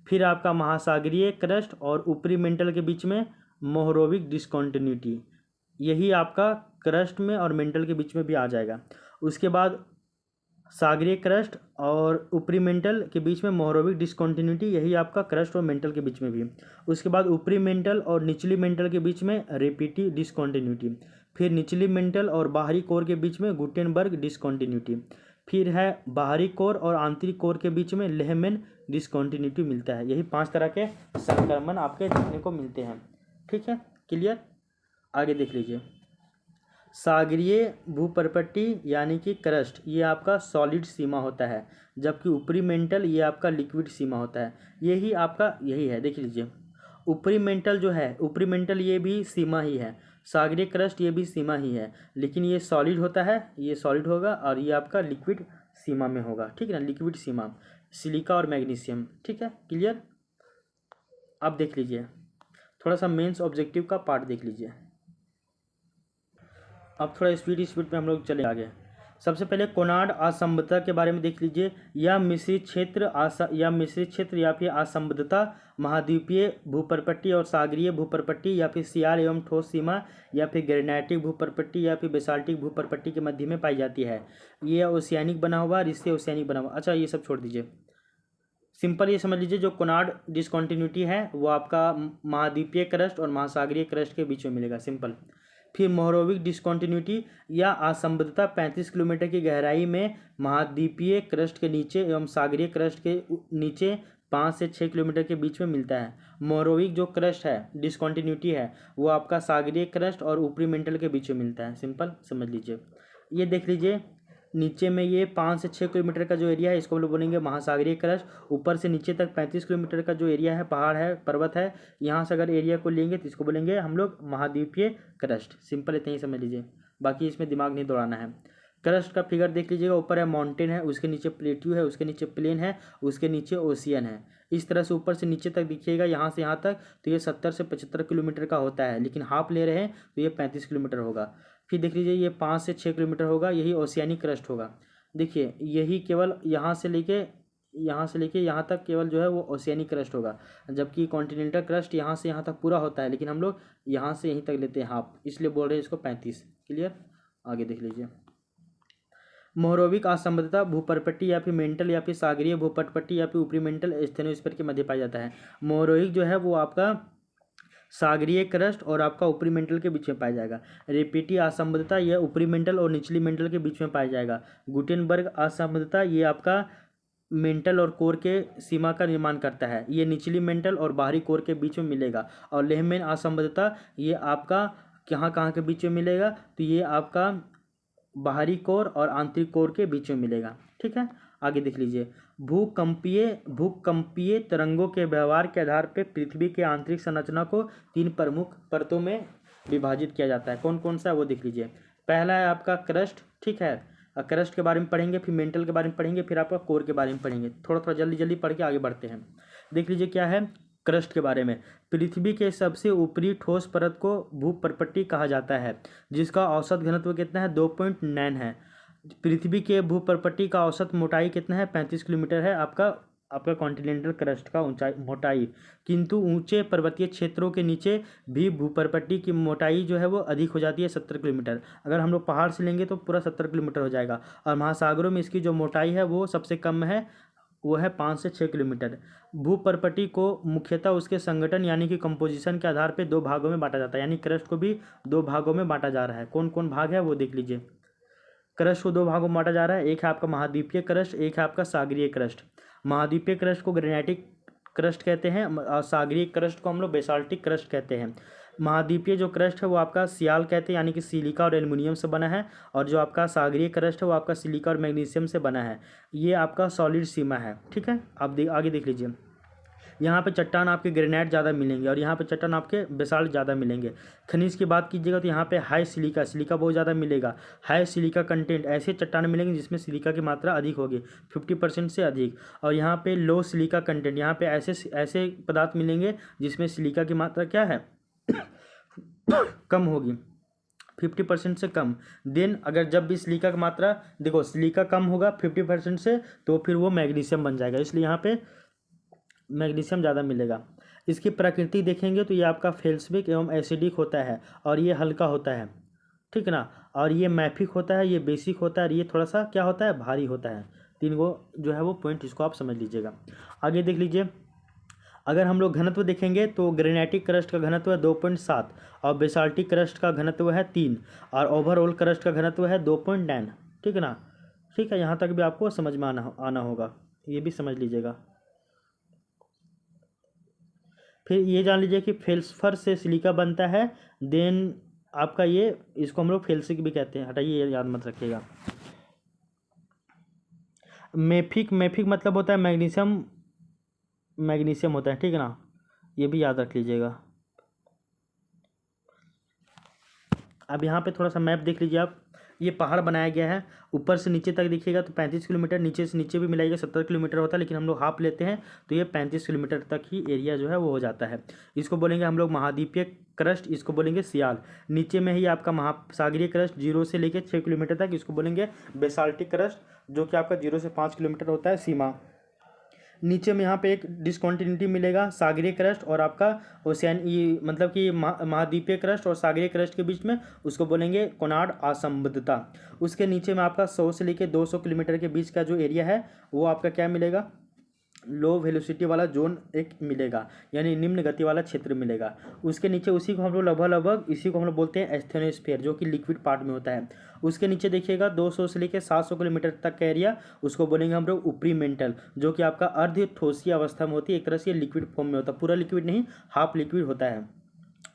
फिर आपका महासागरीय क्रस्ट और ऊपरी मेंटल के बीच में मोहरोविक डिसकॉन्टिन्यूटी, यही आपका क्रस्ट में और मेंटल के बीच में भी आ जाएगा। उसके बाद सागरीय क्रस्ट और ऊपरी मेंटल के बीच में मोहरोविक डिसकॉन्टिन्यूटी, यही आपका क्रस्ट और मेंटल के बीच में भी। उसके बाद ऊपरी मेंटल और निचली मेंटल के बीच में रेपिटी डिसकॉन्टिन्यूटी। फिर निचली मेंटल और बाहरी कोर के बीच में गुटेनबर्ग डिसकॉन्टिन्यूटी। फिर है बाहरी कोर और आंतरिक कोर के बीच में लेहमैन डिसकॉन्टिन्यूटी मिलता है। यही 5 तरह के संक्रमण आपके देखने को मिलते हैं, ठीक है। क्लियर? आगे देख लीजिए। सागरीय भूपर्पट्टी यानी कि क्रस्ट, ये आपका सॉलिड सीमा होता है, जबकि ऊपरी मेंटल ये आपका लिक्विड सीमा होता है। यही आपका यही है, देख लीजिए। ऊपरी मेंटल जो है, ऊपरी मेंटल ये भी सीमा ही है, सागरीय क्रस्ट ये भी सीमा ही है, लेकिन ये सॉलिड होता है, ये सॉलिड होगा और ये आपका लिक्विड सीमा में होगा, ठीक है ना। लिक्विड सीमा, सिलिका और मैग्नीशियम, ठीक है। क्लियर? अब देख लीजिए थोड़ा सा मेंस ऑब्जेक्टिव का पार्ट देख लीजिए। अब थोड़ा स्पीड में हम लोग चले आगे। सबसे पहले कोनार्ड असंबद्धता के बारे में देख लीजिए। यह मिश्रित क्षेत्र या फिर असंबद्धता महाद्वीपीय भूपर्पट्टी और सागरीय भूपर्पट्टी या फिर सियार एवं ठोस सीमा या फिर ग्रेनाइटिक भूपर्पट्टी या फिर बेसाल्टिक भूपर्पट्टी के मध्य में पाई जाती है। ये ओशियानिक बना हुआ, इससे ओशियानिक बना हुआ। अच्छा, ये सब छोड़ दीजिए, सिंपल ये समझ लीजिए, जो कोनार्ड डिसकॉन्टिन्यूटी है वो आपका महाद्वीपीय क्रस्ट और महासागरीय क्रस्ट के बीच में मिलेगा, सिंपल। फिर मोहरोविक डिसकॉन्टिन्यूटी या असंबद्धता 35 किलोमीटर की गहराई में महाद्वीपीय क्रस्ट के नीचे एवं सागरीय क्रस्ट के नीचे 5 से 6 किलोमीटर के बीच में मिलता है। मोहरोविक जो क्रस्ट है, डिसकॉन्टिन्यूटी है, वो आपका सागरीय क्रस्ट और ऊपरी मेंटल के बीच में मिलता है, सिंपल समझ लीजिए। ये देख लीजिए, नीचे में ये 5 से 6 किलोमीटर का जो एरिया है इसको हम लोग बोलेंगे महासागरीय क्रस्ट। ऊपर से नीचे तक 35 किलोमीटर का जो एरिया है, पहाड़ है, पर्वत है, यहाँ से अगर एरिया को लेंगे तो इसको बोलेंगे हम लोग महाद्वीपीय क्रस्ट। सिंपल इतना ही समझ लीजिए, बाकी इसमें दिमाग नहीं दौड़ाना है। क्रस्ट का फिगर देख लीजिएगा, ऊपर है माउंटेन है, उसके नीचे प्लेट्यू है, उसके नीचे प्लेन है, उसके नीचे ओशियन है। इस तरह से ऊपर से नीचे तक दिखिएगा, यहाँ से यहाँ तक तो ये 70 से 75 किलोमीटर का होता है, लेकिन हाफ ले रहे हैं तो ये 35 किलोमीटर होगा। फिर देख लीजिए, ये 5 से 6 किलोमीटर होगा, यही ओशियानिक क्रस्ट होगा। देखिए, यही केवल यहाँ से लेके यहाँ तक केवल जो है वो ओशियानिक क्रस्ट होगा, जबकि कॉन्टिनेंटल क्रस्ट यहाँ से यहाँ तक पूरा होता है, लेकिन हम लोग यहाँ से यहीं तक लेते हैं हाफ, इसलिए बोल रहे हैं इसको 35। क्लियर? आगे देख लीजिए। मोहरोविक असंबद्धता भूपर्पट्टी या फिर मेंटल या फिर सागरीय भूपर्पट्टी या फिर ऊपरी मेंटल स्टेनोस्फीयर के मध्य पाया जाता है। मोहरोविक जो है वो आपका सागरीय क्रस्ट और आपका ऊपरी मेंटल के बीच में पाया जाएगा। रेपिटी असंबद्धता यह ऊपरी मेंटल और निचली मेंटल के बीच में पाया जाएगा। गुटेनबर्ग असंबद्धता ये आपका मेंटल और कोर के सीमा का निर्माण करता है, ये निचली मेंटल और बाहरी कोर के बीच में मिलेगा। और लेहमैन असंबद्धता ये आपका कहाँ के बीच में मिलेगा, तो ये आपका बाहरी कोर और आंतरिक कोर के बीच में मिलेगा, ठीक है। आगे देख लीजिए। भूकंपीय तरंगों के व्यवहार के आधार पर पृथ्वी के आंतरिक संरचना को 3 प्रमुख परतों में विभाजित किया जाता है। कौन कौन सा है वो देख लीजिए। पहला है आपका क्रस्ट, ठीक है। क्रस्ट के बारे में पढ़ेंगे, फिर मेंटल के बारे में पढ़ेंगे, फिर आपका कोर के बारे में पढ़ेंगे। थोड़ा जल्दी पढ़ के आगे बढ़ते हैं। देख लीजिए क्या है क्रस्ट के बारे में। पृथ्वी के सबसे ऊपरी ठोस परत को भूपर्पट्टी कहा जाता है, जिसका औसत घनत्व कितना है, 2.9 है। पृथ्वी के भूपर्पट्टी का औसत मोटाई कितना है, 35 किलोमीटर है आपका कॉन्टिनेंटल क्रस्ट का मोटाई। किंतु ऊंचे पर्वतीय क्षेत्रों के नीचे भी भूपर्पट्टी की मोटाई जो है वो अधिक हो जाती है, 70 किलोमीटर। अगर हम लोग पहाड़ से लेंगे तो पूरा 70 किलोमीटर हो जाएगा। और महासागरों में इसकी जो मोटाई है वो सबसे कम है, वो है 5 से 6 किलोमीटर। भूपर्पटी को मुख्यतः उसके संगठन यानी कि कंपोजिशन के आधार पर 2 भागों में बांटा जाता है, यानी क्रस्ट को भी 2 भागों में बांटा जा रहा है। कौन कौन भाग है वो देख लीजिए। क्रस्ट को 2 भागों में बांटा जा रहा है, एक है आपका महाद्वीपीय क्रस्ट, एक है आपका सागरीय क्रस्ट। महाद्वीपीय क्रस्ट को ग्रेनाइटिक क्रस्ट कहते हैं और सागरीय क्रस्ट को हम लोग बेसाल्टिक क्रस्ट कहते हैं। महाद्वीपीय जो क्रस्ट है वो आपका सियाल कहते हैं, यानी कि सिलिका और एल्युमिनियम से बना है, और जो आपका सागरीय क्रस्ट है वो आपका सिलिका और मैग्नीशियम से बना है। ये आपका सॉलिड सीमा है, ठीक है। आप आगे देख लीजिए। यहाँ पे चट्टान आपके ग्रेनाइट ज़्यादा मिलेंगे और यहाँ पे चट्टान आपके बेसाल्ट ज़्यादा मिलेंगे। खनिज की बात कीजिएगा तो यहाँ पे हाई सिलिका, सिलिका बहुत ज़्यादा मिलेगा। हाई सिलिका कंटेंट, ऐसे चट्टान मिलेंगे जिसमें सिलिका की मात्रा अधिक होगी, 50% से अधिक। और यहाँ पे लो सिलिका कंटेंट, यहाँ पे ऐसे पदार्थ मिलेंगे जिसमें सिलिका की मात्रा क्या है कम होगी, 50% से कम। देन अगर जब भी सिलिका की मात्रा, देखो सिलिका कम होगा 50% से, तो फिर वो मैग्नीशियम बन जाएगा, इसलिए यहाँ पे मैग्नीशियम ज़्यादा मिलेगा। इसकी प्रकृति देखेंगे तो ये आपका फेल्सबिक एवं एसिडिक होता है और ये हल्का होता है, ठीक है ना। और ये मैफिक होता है, ये बेसिक होता है और ये थोड़ा सा क्या होता है, भारी होता है। 3 गो जो है वो पॉइंट, इसको आप समझ लीजिएगा। आगे देख लीजिए। अगर हम लोग घनत्व देखेंगे तो ग्रेनाइटिक क्रस्ट का घनत्व है 2.7 और बेसाल्टिक क्रस्ट का घनत्व है 3 और ओवरऑल क्रस्ट का घनत्व है 2.9, ठीक है ना। ठीक है, यहाँ तक भी आपको समझ में आना होगा, ये भी समझ लीजिएगा। फिर ये जान लीजिए कि फेल्सफर से सिलिका बनता है। देन आपका ये, इसको हम लोग फेल्सिक भी कहते हैं, हटाइए याद मत रखिएगा। मैफिक मतलब होता है मैग्नीशियम होता है, ठीक है ना, ये भी याद रख लीजिएगा। अब यहाँ पे थोड़ा सा मैप देख लीजिए आप। ये पहाड़ बनाया गया है, ऊपर से नीचे तक देखिएगा तो 35 किलोमीटर, नीचे से नीचे भी मिलाइएगा 70 किलोमीटर होता है, लेकिन हम लोग हाफ लेते हैं तो ये 35 किलोमीटर तक ही एरिया जो है वो हो जाता है। इसको बोलेंगे हम लोग महाद्वीपीय क्रस्ट, इसको बोलेंगे सियाल। नीचे में ही आपका महासागरीय क्रस्ट 0 से लेकर 6 किलोमीटर तक, इसको बोलेंगे बेसाल्टिक क्रस्ट, जो कि आपका 0 से 5 किलोमीटर होता है सीमा। नीचे में यहाँ पे एक डिसकॉन्टिन्यूटी मिलेगा सागरीय क्रस्ट और आपका ओशियन, ये मतलब कि महाद्वीपीय क्रस्ट और सागरीय क्रस्ट के बीच में, उसको बोलेंगे कोनार्ड असंबद्धता। उसके नीचे में आपका 100 से लेकर 200 किलोमीटर के बीच का जो एरिया है वो आपका क्या मिलेगा, लो वेलोसिटी वाला जोन एक मिलेगा, यानी निम्न गति वाला क्षेत्र मिलेगा। उसके नीचे उसी को हम लोग लगभग इसी को हम लोग बोलते हैं एस्थेनोस्फीयर, जो कि लिक्विड पार्ट में होता है। उसके नीचे देखिएगा 200 से लेकर 700 किलोमीटर तक का एरिया, उसको बोलेंगे हम लोग ऊपरी मेंटल, जो कि आपका अर्ध ठोसीय अवस्था में होती है, एक तरह से लिक्विड फॉर्म में होता है, पूरा लिक्विड नहीं, हाफ लिक्विड होता है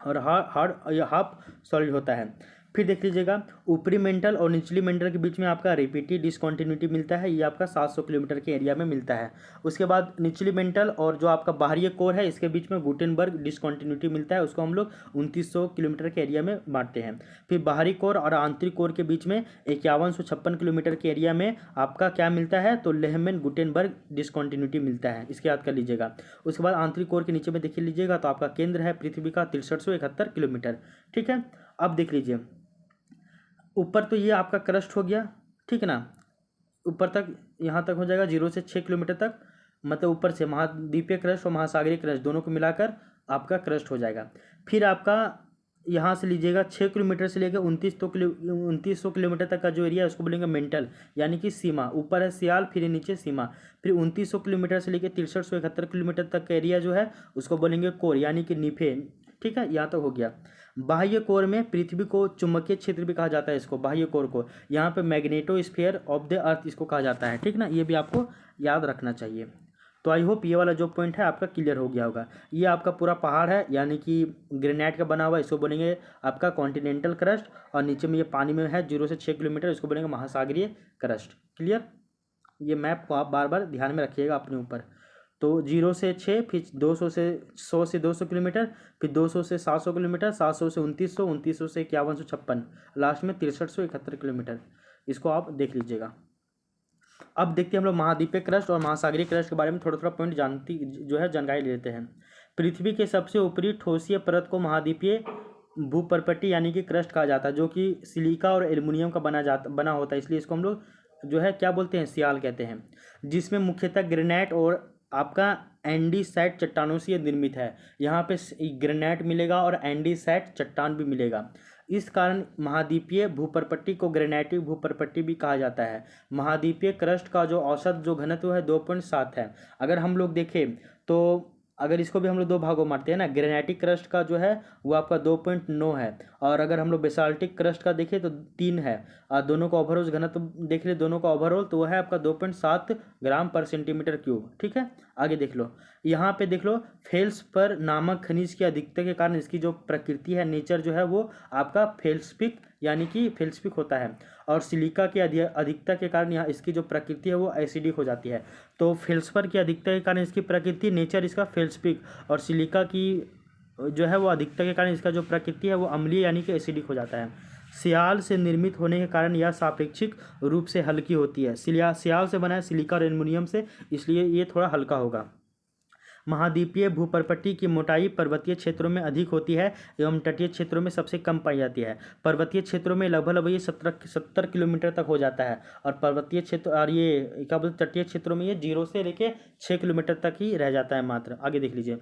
और हाफ सॉलिड होता है। फिर देख लीजिएगा ऊपरी मेंटल और निचली मेंटल के बीच में आपका रिपीटेड डिसकॉन्टिन्यूटी मिलता है, ये आपका 700 किलोमीटर के एरिया में मिलता है। उसके बाद निचली मेंटल और जो आपका बाहरी कोर है इसके बीच में गुटेनबर्ग डिसकॉन्टिन्यूटी मिलता है, उसको हम लोग 2900 किलोमीटर के एरिया में बांटते हैं। फिर बाहरी कोर और आंतरिक कोर के बीच में 5156 किलोमीटर के एरिया में आपका क्या मिलता है, तो लेहमैन गुटेनबर्ग डिसकॉन्टिन्यूटी मिलता है, इसके याद कर लीजिएगा। उसके बाद आंतरिक कोर के नीचे में देख लीजिएगा तो आपका केंद्र है पृथ्वी का 6371 किलोमीटर, ठीक है। अब देख लीजिए ऊपर तो ये आपका क्रस्ट हो गया, ठीक है ना, ऊपर तक यहाँ तक हो जाएगा 0 से 6 किलोमीटर तक, मतलब ऊपर से महाद्वीपीय क्रस्ट और महासागरीय क्रस्ट दोनों को मिलाकर आपका क्रस्ट हो जाएगा। फिर आपका यहाँ से लीजिएगा 6 किलोमीटर से लेकर 2900 किलोमीटर तक का जो एरिया है उसको बोलेंगे मेंटल, यानी कि सीमा। ऊपर है सियाल, फिर नीचे सीमा। फिर 2900 किलोमीटर से लेकर 6371 किलोमीटर तक का एरिया जो है उसको बोलेंगे कोर, यानी कि निफे, ठीक है, यहाँ तक हो गया। बाह्य कोर में पृथ्वी को चुंबकीय क्षेत्र भी कहा जाता है, इसको बाह्य कोर को, यहाँ पे मैग्नेटोस्फीयर ऑफ द अर्थ इसको कहा जाता है, ठीक ना, ये भी आपको याद रखना चाहिए। तो आई होप ये वाला जो पॉइंट है आपका क्लियर हो गया होगा। ये आपका पूरा पहाड़ है, यानी कि ग्रेनाइट का बना हुआ, इसको बोलेंगे आपका कॉन्टिनेंटल क्रस्ट, और नीचे में ये पानी में है 0 से 6 किलोमीटर, इसको बोलेंगे महासागरीय क्रस्ट। क्लियर, ये मैप को आप बार बार ध्यान में रखिएगा अपने ऊपर। तो 0 से 6, फिर 200 से 100 से 200 किलोमीटर, फिर 200 से 700 किलोमीटर, 700 से 2900, 2900 से 5156, लास्ट में 6371 किलोमीटर, इसको आप देख लीजिएगा। अब देखते हैं हम लोग महाद्वीपीय क्रस्ट और महासागरीय क्रस्ट के बारे में थोड़ा पॉइंट जानकारी लेते हैं। पृथ्वी के सबसे ऊपरी ठोसीय परत को महाद्वीपीय भूपर्पटी यानी कि क्रस्ट कहा जाता है, जो कि सिलिका और एल्युमिनियम का बना होता है, इसलिए इसको हम लोग जो है क्या बोलते हैं, सियाल कहते हैं। जिसमें मुख्यतः ग्रेनाइट और आपका एंडीसाइट चट्टानों से निर्मित है। यहाँ पे ग्रेनाइट मिलेगा और एंडीसाइट चट्टान भी मिलेगा। इस कारण महाद्वीपीय भूपर्पट्टी को ग्रेनाइटिक भूपर्पट्टी भी कहा जाता है। महाद्वीपीय क्रस्ट का जो औसत जो घनत्व है 2.7 है। अगर हम लोग देखें तो अगर इसको भी हम लोग दो भागों में बांटते हैं ना, ग्रेनाइटिक क्रस्ट का जो है वो आपका 2.9 है, और अगर हम लोग बेसाल्टिक क्रस्ट का देखें तो 3 है। और दोनों का ओवरऑल घनत्व देख ले, दोनों का ओवरऑल तो वो है आपका 2.7 ग्राम पर सेंटीमीटर क्यूब। ठीक है, आगे देख लो, यहाँ पे देख लो, फेल्सपर नामक खनिज की अधिकता के कारण इसकी जो प्रकृति है, नेचर जो है वो आपका फेल्सपिक यानी कि फेल्सपिक होता है, और सिलिका की अधिकता के कारण यहाँ इसकी जो प्रकृति है वो एसिडिक हो जाती है। तो फेल्सपर की अधिकता के कारण इसकी प्रकृति, नेचर इसका फेल्सपिक, और सिलिका की जो है वो अधिकता के कारण इसका जो प्रकृति है वो अम्लीय यानी कि एसिडिक हो जाता है। सियाल से निर्मित होने के कारण यह सापेक्षिक रूप से हल्की होती है। सियाल से बना है, सिलिका और एल्युमिनियम से, इसलिए ये थोड़ा हल्का होगा। महाद्वीपीय भूपर्पट्टी की मोटाई पर्वतीय क्षेत्रों में अधिक होती है एवं तटीय क्षेत्रों में सबसे कम पाई जाती है। पर्वतीय क्षेत्रों में लगभग ये 70 किलोमीटर तक हो जाता है, और पर्वतीय क्षेत्र और ये क्या बोलते तटीय क्षेत्रों में ये 0 से लेके 6 किलोमीटर तक ही रह जाता है मात्र। आगे देख लीजिए,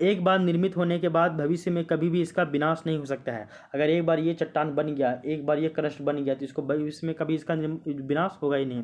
एक बार निर्मित होने के बाद भविष्य में कभी भी इसका विनाश नहीं हो सकता है। अगर एक बार ये चट्टान बन गया, एक बार ये क्रस्ट बन गया, तो इसको भविष्य में कभी इसका विनाश होगा ही नहीं।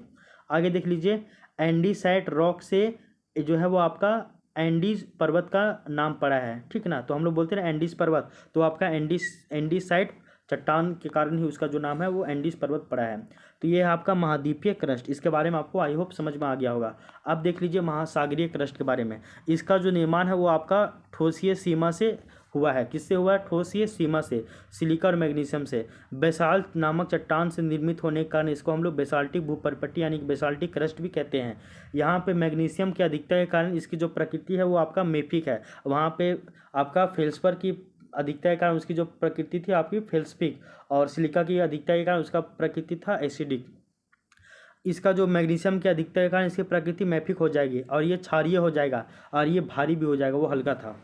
आगे देख लीजिए, एंडीसाइट रॉक से जो है वो आपका एंडीज पर्वत का नाम पड़ा है। ठीक ना, तो हम लोग बोलते हैं एंडीज पर्वत, तो आपका एंडीसाइट चट्टान के कारण ही उसका जो नाम है वो एंडीज पर्वत पड़ा है। तो ये है आपका महाद्वीपीय क्रस्ट, इसके बारे में आपको आई होप समझ में आ गया होगा। अब देख लीजिए महासागरीय क्रस्ट के बारे में। इसका जो निर्माण है वो आपका ठोसीय सीमा से हुआ है। किससे हुआ है? ठोसीय सीमा से, सिलिका और मैग्नीशियम से। बेसाल्ट नामक चट्टान से निर्मित होने के कारण इसको हम लोग बेसाल्टिक भूपर्पट्टी यानी कि बेसाल्टिक क्रस्ट भी कहते हैं। यहाँ पे मैग्नीशियम की अधिकता के कारण इसकी जो प्रकृति है वो आपका मेफिक है। वहाँ पे आपका फेल्सपर की अधिकता के कारण उसकी जो प्रकृति थी आपकी फेल्सपिक, और सिलिका की अधिकता के कारण उसका प्रकृति था एसिडिक। इसका जो मैग्नीशियम की अधिकता के कारण इसकी प्रकृति मैफिक हो जाएगी, और ये क्षारीय हो जाएगा, और ये भारी भी हो जाएगा, वो हल्का था।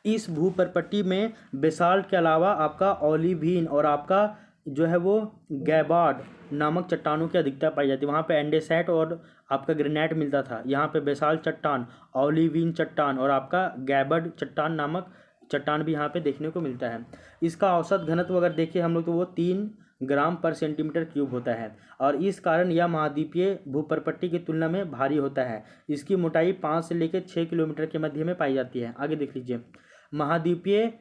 इस भूपर्पट्टी में बेसाल्ट के अलावा आपका ओलिविन और आपका जो है वो गैबार्ड नामक चट्टानों की अधिकता पाई जाती है। वहाँ पे एंडेसाइट और आपका ग्रेनाइट मिलता था। यहाँ पे बेसाल्ट चट्टान, ओलिविन चट्टान और आपका गैबार्ड चट्टान नामक चट्टान भी यहाँ पे देखने को मिलता है। इसका औसत घनत्व अगर देखें हम लोग तो वो 3 ग्राम पर सेंटीमीटर क्यूब होता है, और इस कारण यह महाद्वीपीय भूपर्पट्टी की तुलना में भारी होता है। इसकी मोटाई 5 से लेकर 6 किलोमीटर के मध्य में पाई जाती है। आगे देख लीजिए, महाद्वीपीय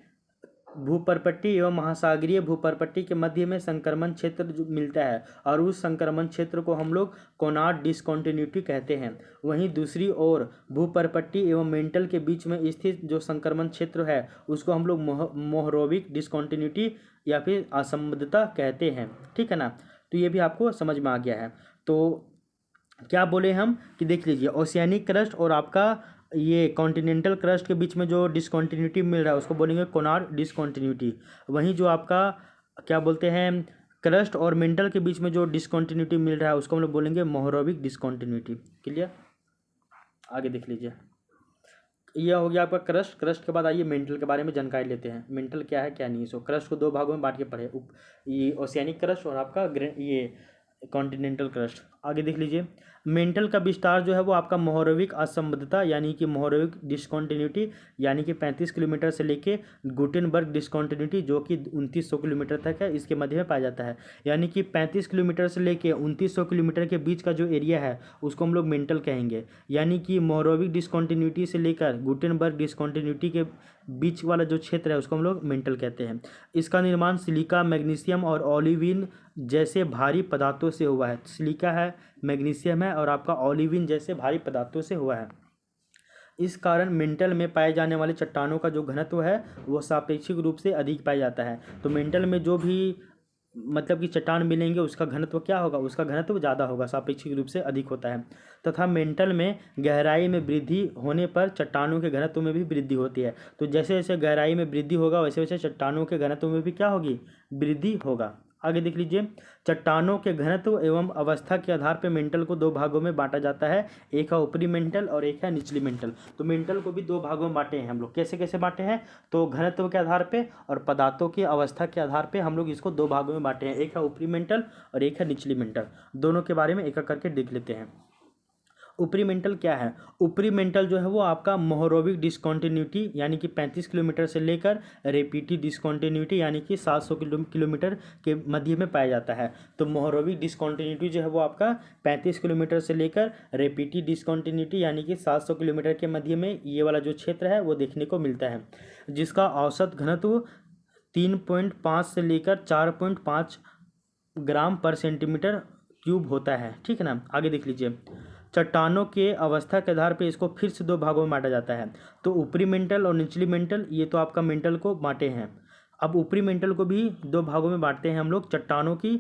भूपर्पट्टी एवं महासागरीय भूपर्पट्टी के मध्य में संक्रमण क्षेत्र जो मिलता है, और उस संक्रमण क्षेत्र को हम लोग कोनार्ड डिसकंटिन्यूटी कहते हैं। वहीं दूसरी ओर भूपर्पट्टी एवं मेंटल के बीच में स्थित जो संक्रमण क्षेत्र है उसको हम लोग मोहरोविक डिसकंटिन्यूटी या फिर असंबद्धता कहते हैं। ठीक है ना, तो ये भी आपको समझ में आ गया है। तो क्या बोले हम कि देख लीजिए, ओशियानिक क्रस्ट और आपका ये कॉन्टिनेंटल क्रस्ट के बीच में जो डिसकंटिन्यूटी मिल रहा है उसको बोलेंगे कोनार्ड डिसकंटिन्यूटी। वहीं जो आपका क्या बोलते हैं क्रस्ट और मेंटल के बीच में जो डिसकंटिन्यूटी मिल रहा है उसको हम लोग बोलेंगे मोहरोविक डिसकंटिन्यूटी। क्लियर? आगे देख लीजिए, यह हो गया आपका क्रस्ट। क्रस्ट के बाद आइए मेंटल के बारे में जानकारी लेते हैं। मेंटल क्या है क्या नहीं। सो क्रस्ट को 2 भागों में बांट के पढ़े, ये ओशियानिक क्रस्ट और आपका ये कॉन्टिनेंटल क्रस्ट। आगे देख लीजिए, मेंटल का विस्तार जो है वो आपका मोहरोविक असंबद्धता यानी कि मोहरोविक डिसकंटिन्यूटी यानी कि 35 किलोमीटर से लेके गुटेनबर्ग डिसकंटिन्यूटी जो कि 2900 किलोमीटर तक है, इसके मध्य में पाया जाता है। यानी कि 35 किलोमीटर से लेके 2900 किलोमीटर के बीच का जो एरिया है उसको हम लोग मेंटल कहेंगे। यानी कि मोहरोविक डिसकंटिन्यूटी से लेकर गुटेनबर्ग डिसकंटिन्यूटी के बीच वाला जो क्षेत्र है उसको हम लोग मेंटल कहते हैं। इसका निर्माण सिलिका, मैग्नीशियम और ओलिविन जैसे भारी पदार्थों से हुआ है। सिलिका है, मैग्नीशियम है और आपका ओलिविन जैसे भारी पदार्थों से हुआ है। इस कारण मेंटल में पाए जाने वाले चट्टानों का जो घनत्व है वो सापेक्षिक रूप से अधिक पाया जाता है। तो मेंटल में जो भी मतलब कि चट्टान मिलेंगे उसका घनत्व क्या होगा? उसका घनत्व ज़्यादा होगा, सापेक्षिक रूप से अधिक होता है। तथा मेंटल में गहराई में वृद्धि होने पर चट्टानों के घनत्व में भी वृद्धि होती है। तो जैसे जैसे गहराई में वृद्धि होगा वैसे वैसे चट्टानों के घनत्व में भी क्या होगी? वृद्धि होगा। आगे देख लीजिए, चट्टानों के घनत्व एवं अवस्था के आधार पर मेंटल को 2 भागों में बांटा जाता है। एक है ऊपरी मेंटल और एक है निचली मेंटल। तो मेंटल को भी 2 भागों में बांटे हैं हम लोग। कैसे कैसे बांटे हैं? तो घनत्व के आधार पे और पदार्थों की अवस्था के आधार पे हम लोग इसको 2 भागों में बांटे हैं। एक है ऊपरी मेंटल और एक है निचली मेंटल। दोनों के बारे में एक एक करके देख लेते हैं। ऊपरी मेंटल क्या है? ऊपरी मेंटल जो है वो आपका मोहरोविक डिसकंटिन्यूटी यानी कि 35 किलोमीटर से लेकर रेपिटी डिसकंटिन्यूटी यानी कि 700 किलोमीटर के मध्य में पाया जाता है। तो मोहरोविक डिसकंटिन्यूटी जो है वो आपका 35 किलोमीटर से लेकर रेपिटी डिसकंटिन्यूटी यानी कि 700 किलोमीटर के मध्य में ये वाला जो क्षेत्र है वो देखने को मिलता है, जिसका औसत घनत्व 3.5 से लेकर 4.5 ग्राम पर सेंटीमीटर क्यूब होता है। ठीक है ना। आगे देख लीजिए, चट्टानों के अवस्था के आधार पर इसको फिर से दो भागों में बांटा जाता है। तो ऊपरी मेंटल और निचली मेंटल, ये तो आपका मेंटल को बांटे हैं। अब ऊपरी मेंटल को भी दो भागों में बांटते हैं हम लोग चट्टानों की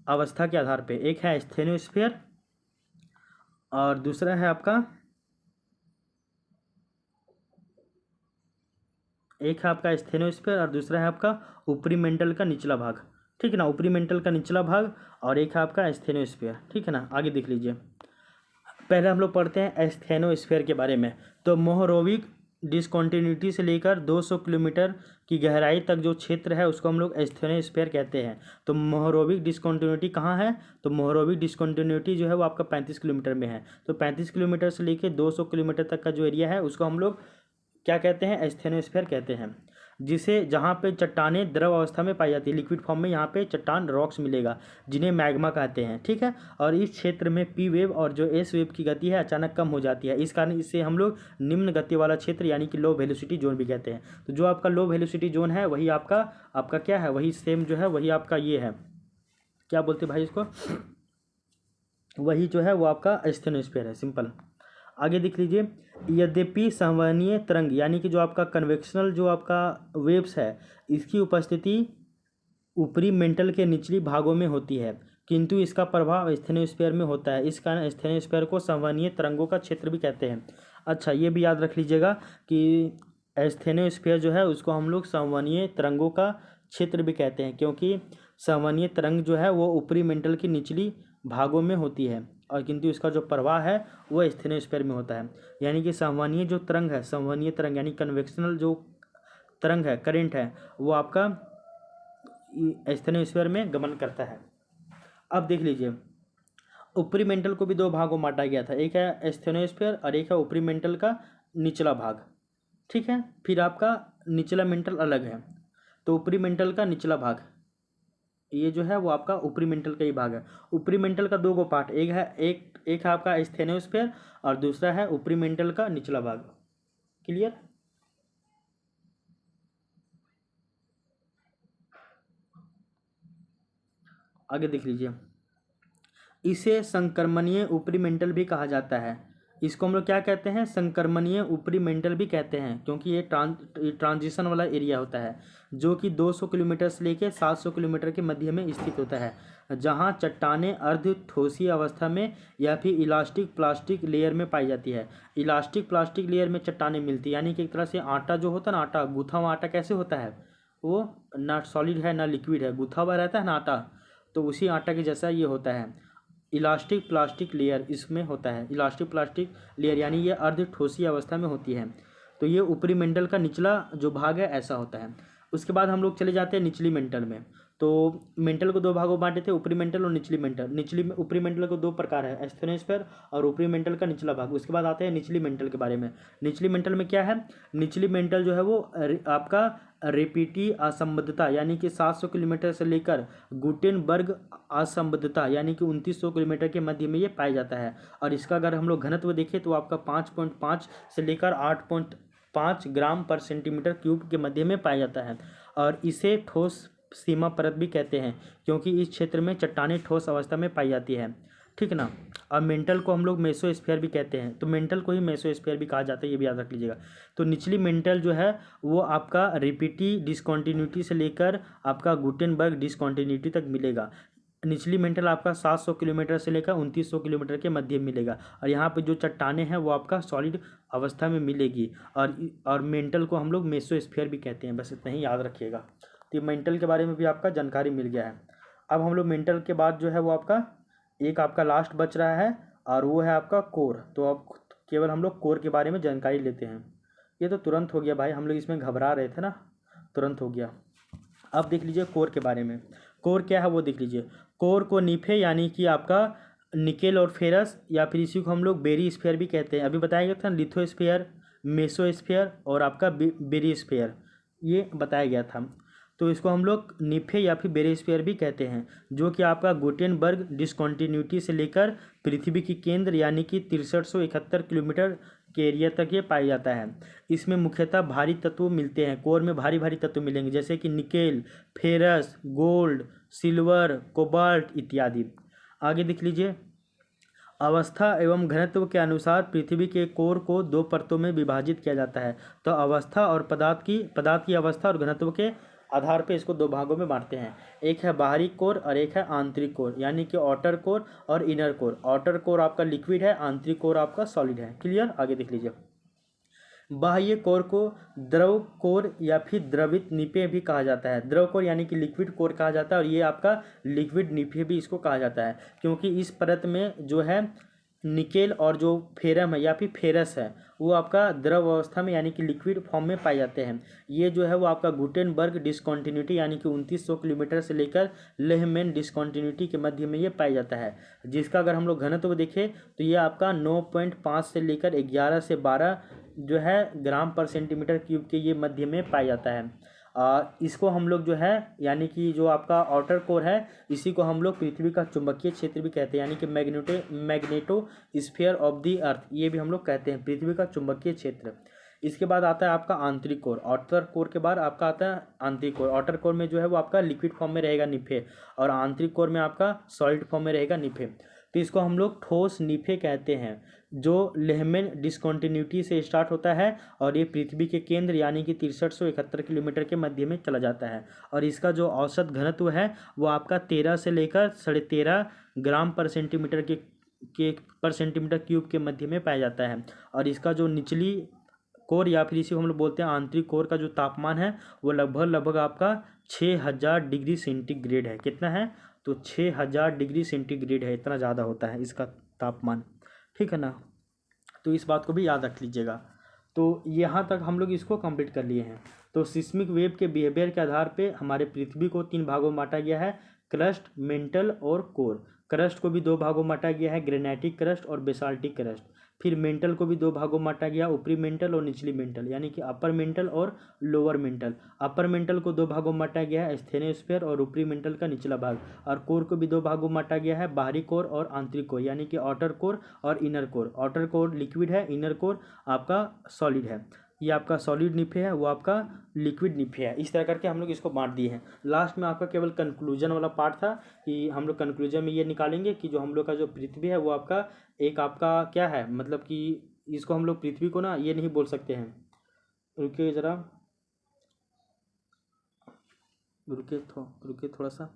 अवस्था के आधार पे। एक है स्टेनोस्फीयर और दूसरा है आपका स्टेनोस्फीयर और दूसरा है आपका ऊपरी मेंटल का निचला भाग। ठीक है ना, ऊपरी मेंटल का निचला भाग और एक है आपका स्टेनोस्फीयर। ठीक है ना। आगे देख लीजिए, पहले हम लोग पढ़ते हैं स्टेनोस्फीयर के बारे में। तो मोहरोविक डिसकंटिन्यूटी से लेकर 200 किलोमीटर की गहराई तक जो क्षेत्र है उसको हम लोग स्टेनोस्फीयर कहते हैं। तो मोहरोविक डिसकंटिन्यूटी कहाँ है? तो मोहरोविक डिसकंटिन्यूटी जो है वो आपका 35 किलोमीटर में है। तो 35 किलोमीटर से लेकर 200 किलोमीटर तक का जो एरिया है उसको हम लोग क्या कहते हैं? स्टेनोस्फीयर कहते हैं। जिसे जहाँ पे चट्टानें द्रव अवस्था में पाई जाती है, लिक्विड फॉर्म में, यहाँ पे चट्टान रॉक्स मिलेगा जिन्हें मैग्मा कहते हैं। ठीक है। और इस क्षेत्र में पी वेव और जो एस वेव की गति है अचानक कम हो जाती है। इस कारण इससे हम लोग निम्न गति वाला क्षेत्र यानी कि लो वेलोसिटी जोन भी कहते हैं। तो जो आपका लो वेलोसिटी जोन है वही आपका क्या है? वही सेम जो है वही आपका ये है, क्या बोलते हैं भाई इसको, वही जो है वो आपका स्टेनोस्फीयर है। सिंपल। आगे देख लीजिए, यद्यपि संवहनीय तरंग यानी कि जो आपका कन्वेक्शनल जो आपका वेव्स है इसकी उपस्थिति ऊपरी मेंटल के निचली भागों में होती है, किंतु इसका प्रभाव स्टेनोस्फीयर में होता है। इस कारण स्टेनोस्फीयर को संवहनीय तरंगों का क्षेत्र भी कहते हैं। अच्छा, ये भी याद रख लीजिएगा कि स्टेनोस्फीयर जो है उसको हम लोग संवहनीय तरंगों का क्षेत्र भी कहते हैं, क्योंकि संवहनीय तरंग जो है वो ऊपरी मेंटल की निचली भागों में होती है और किंतु इसका जो प्रवाह है वो स्टेनोस्फीयर में होता है। यानी कि संवहनीय जो तरंग है, संवहनीय तरंग यानी कन्वेक्शनल जो तरंग है, करंट है, वो आपका स्टेनोस्फीयर में गमन करता है। अब देख लीजिए, ऊपरी मेंटल को भी दो भागों में बांटा गया था, एक है स्टेनोस्फीयर और एक है ऊपरी मेंटल का निचला भाग। ठीक है। फिर आपका निचला मेंटल अलग है। तो ऊपरी मेंटल का निचला भाग ये जो है वो आपका ऊपरी मेंटल का ही भाग है। ऊपरी मेंटल का दो गो पार्ट, एक है आपका स्टेनोस्फीयर और दूसरा है ऊपरी मेंटल का निचला भाग। क्लियर? आगे देख लीजिए, इसे संक्रमणीय ऊपरी मेंटल भी कहा जाता है। इसको हम लोग क्या कहते हैं? संक्रमणीय ऊपरी मेंटल भी कहते हैं, क्योंकि ये ट्रांजिशन वाला एरिया होता है जो कि 200 किलोमीटर से लेकर 700 किलोमीटर के मध्य में स्थित होता है, जहां चट्टानें अर्ध ठोसी अवस्था में या फिर इलास्टिक प्लास्टिक लेयर में पाई जाती है। इलास्टिक प्लास्टिक लेयर में चट्टानें मिलती है, यानी कि एक तरह से आटा जो होता है ना, आटा गूथा हुआ आटा कैसे होता है, वो ना सॉलिड है ना लिक्विड है, गूथा हुआ रहता है ना आटा, तो उसी आटा के जैसा ये होता है। इलास्टिक प्लास्टिक लेयर इसमें होता है। इलास्टिक प्लास्टिक लेयर यानी ये अर्ध ठोसी अवस्था में होती है। तो ये ऊपरी मेंटल का निचला जो भाग है ऐसा होता है। उसके बाद हम लोग चले जाते हैं निचली मेंटल में। तो मेंटल को दो भागों बांटे थे, ऊपरी मेंटल और निचली मेंटल। ऊपरी मेंटल को दो प्रकार है, स्टेनोस्फीयर और ऊपरी मेंटल का निचला भाग। उसके बाद आते हैं निचली मेंटल के बारे में। निचली मेंटल में क्या है? निचली मेंटल जो है वो आपका रेपिटी असंबद्धता यानी कि 700 किलोमीटर से लेकर गुटेनबर्ग असंबद्धता यानी कि 2900 किलोमीटर के मध्य में ये पाया जाता है। और इसका अगर हम लोग घनत्व देखें तो आपका 5.5 से लेकर 8.5 ग्राम पर सेंटीमीटर क्यूब के मध्य में पाया जाता है। और इसे ठोस सीमा परत भी कहते हैं, क्योंकि इस क्षेत्र में चट्टानें ठोस अवस्था में पाई जाती है। ठीक है ना। और मेंटल को हम लोग मेसोस्फीयर भी कहते हैं, तो मेंटल को ही मेसोस्फीयर भी कहा जाता है, ये भी याद रख लीजिएगा। तो निचली मेंटल जो है वो आपका रिपीटी डिसकंटिन्यूटी से लेकर आपका गुटेनबर्ग डिसकंटिन्यूटी तक मिलेगा। निचली मेंटल आपका 700 किलोमीटर से लेकर 2900 किलोमीटर के मध्य मिलेगा। और यहाँ पे जो चट्टानें हैं वो आपका सॉलिड अवस्था में मिलेगी। और मेंटल को हम लोग मेसोस्फीयर भी कहते हैं, बस इतना ही याद रखिएगा। तो मेंटल के बारे में भी आपका जानकारी मिल गया है। अब हम लोग मेंटल के बाद जो है वो आपका एक आपका लास्ट बच रहा है और वो है आपका कोर। तो अब केवल हम लोग कोर के बारे में जानकारी लेते हैं। ये तो तुरंत हो गया भाई, हम लोग इसमें घबरा रहे थे ना, तुरंत हो गया। अब देख लीजिए कोर के बारे में। कोर क्या है वो देख लीजिए। कोर को नीफे यानी कि आपका निकेल और फेरस, या फिर इसी को हम लोग बेरी स्फीयर भी कहते हैं। अभी बताया गया था लिथोस्फीयर, मेसोस्फीयर और आपका बेरी स्फीयर, ये बताया गया था। तो इसको हम लोग निफे या फिर बेरीस्फीयर भी कहते हैं, जो कि आपका गुटेनबर्ग डिसकंटिन्यूटी से लेकर पृथ्वी की केंद्र यानी कि 6371 किलोमीटर के एरिया तक ये पाया जाता है। इसमें मुख्यतः भारी तत्व मिलते हैं, कोर में भारी भारी तत्व मिलेंगे, जैसे कि nickel, ferrous, gold, silver, cobalt इत्यादि। आगे देख लीजिए, अवस्था एवं घनत्व के अनुसार पृथ्वी के कोर को दो परतों में विभाजित किया जाता है। तो अवस्था और पदार्थ की अवस्था और घनत्व के आधार पे इसको दो भागों में बांटते हैं। एक है बाहरी कोर और एक है आंतरिक कोर, यानी कि आउटर कोर और इनर कोर। आउटर कोर आपका लिक्विड है, आंतरिक कोर आपका सॉलिड है। क्लियर? आगे देख लीजिए, बाह्य कोर को द्रव कोर या फिर द्रवित निपे भी कहा जाता है। द्रव कोर यानी कि लिक्विड कोर कहा जाता है, और ये आपका लिक्विड निपे भी इसको कहा जाता है, क्योंकि इस परत में जो है निकेल और जो फेरम है या फिर फेरस है वो आपका द्रव अवस्था में यानी कि लिक्विड फॉर्म में पाए जाते हैं। ये जो है वो आपका गुटेनबर्ग डिसकंटिन्यूटी यानी कि 2900 किलोमीटर से लेकर लेहमैन डिसकंटिन्यूटी के मध्य में ये पाया जाता है, जिसका अगर हम लोग घनत्व देखें तो ये आपका 9.5 से लेकर 11 से 12 जो है ग्राम पर सेंटीमीटर क्यूब के ये मध्य में पाया जाता है। इसको हम लोग जो है यानी कि जो आपका आउटर कोर है इसी को हम लोग पृथ्वी का चुंबकीय क्षेत्र भी कहते हैं, यानी कि magneto sphere of the earth, ये भी हम लोग कहते हैं पृथ्वी का चुंबकीय क्षेत्र। इसके बाद आता है आपका आंतरिक कोर। आउटर कोर के बाद आपका आता है आंतरिक कोर। आउटर कोर में जो है वो आपका लिक्विड फॉर्म में रहेगा निफे, और आंतरिक कोर में आपका सॉलिड फॉर्म में रहेगा निफे। तो इसको हम लोग ठोस निफे कहते हैं, जो लेहमैन डिसकंटिन्यूटी से स्टार्ट होता है और ये पृथ्वी के केंद्र यानी कि 6371 किलोमीटर के मध्य में चला जाता है। और इसका जो औसत घनत्व है वो आपका 13 से लेकर 13.5 ग्राम पर सेंटीमीटर के पर सेंटीमीटर क्यूब के मध्य में पाया जाता है। और इसका जो निचली कोर या फिर इसी को हम लोग बोलते हैं आंतरिक कोर का जो तापमान है वो लगभग आपका 6000 डिग्री सेंटीग्रेड है। कितना है? तो 6000 डिग्री सेंटीग्रेड है, इतना ज़्यादा होता है इसका तापमान। ठीक है ना? तो इस बात को भी याद रख लीजिएगा। तो यहाँ तक हम लोग इसको कंप्लीट कर लिए हैं। तो सिस्मिक वेव के बिहेवियर के आधार पे हमारे पृथ्वी को 3 भागों में बांटा गया है, क्रस्ट, मेंटल और कोर। क्रस्ट को भी 2 भागों में बांटा गया है, ग्रेनाइटिक क्रस्ट और बेसाल्टिक क्रस्ट। फिर मेंटल को भी 2 भागों में बांटा गया, ऊपरी मेंटल और निचली मेंटल, यानी कि अपर मेंटल और लोअर मेंटल। अपर मेंटल को 2 भागों में बांटा गया है, स्थेनोस्फीयर और ऊपरी मेंटल का निचला भाग। और कोर को भी 2 भागों में बांटा गया है, बाहरी कोर और आंतरिक कोर, यानी कि आउटर कोर और inner core. Outer core liquid है, इनर कोर आपका सॉलिड है। ये आपका सॉलिड निफे है, वो आपका लिक्विड निफे है। इस तरह करके हम लोग इसको बांट दिए हैं। लास्ट में आपका केवल कंक्लूजन वाला पार्ट था कि हम लोग कंक्लूजन में ये निकालेंगे कि जो हम लोग का जो पृथ्वी है वो आपका एक आपका क्या है, मतलब कि इसको हम लोग पृथ्वी को ना ये नहीं बोल सकते हैं। रुकिए ज़रा, रुकिए थोड़ा सा।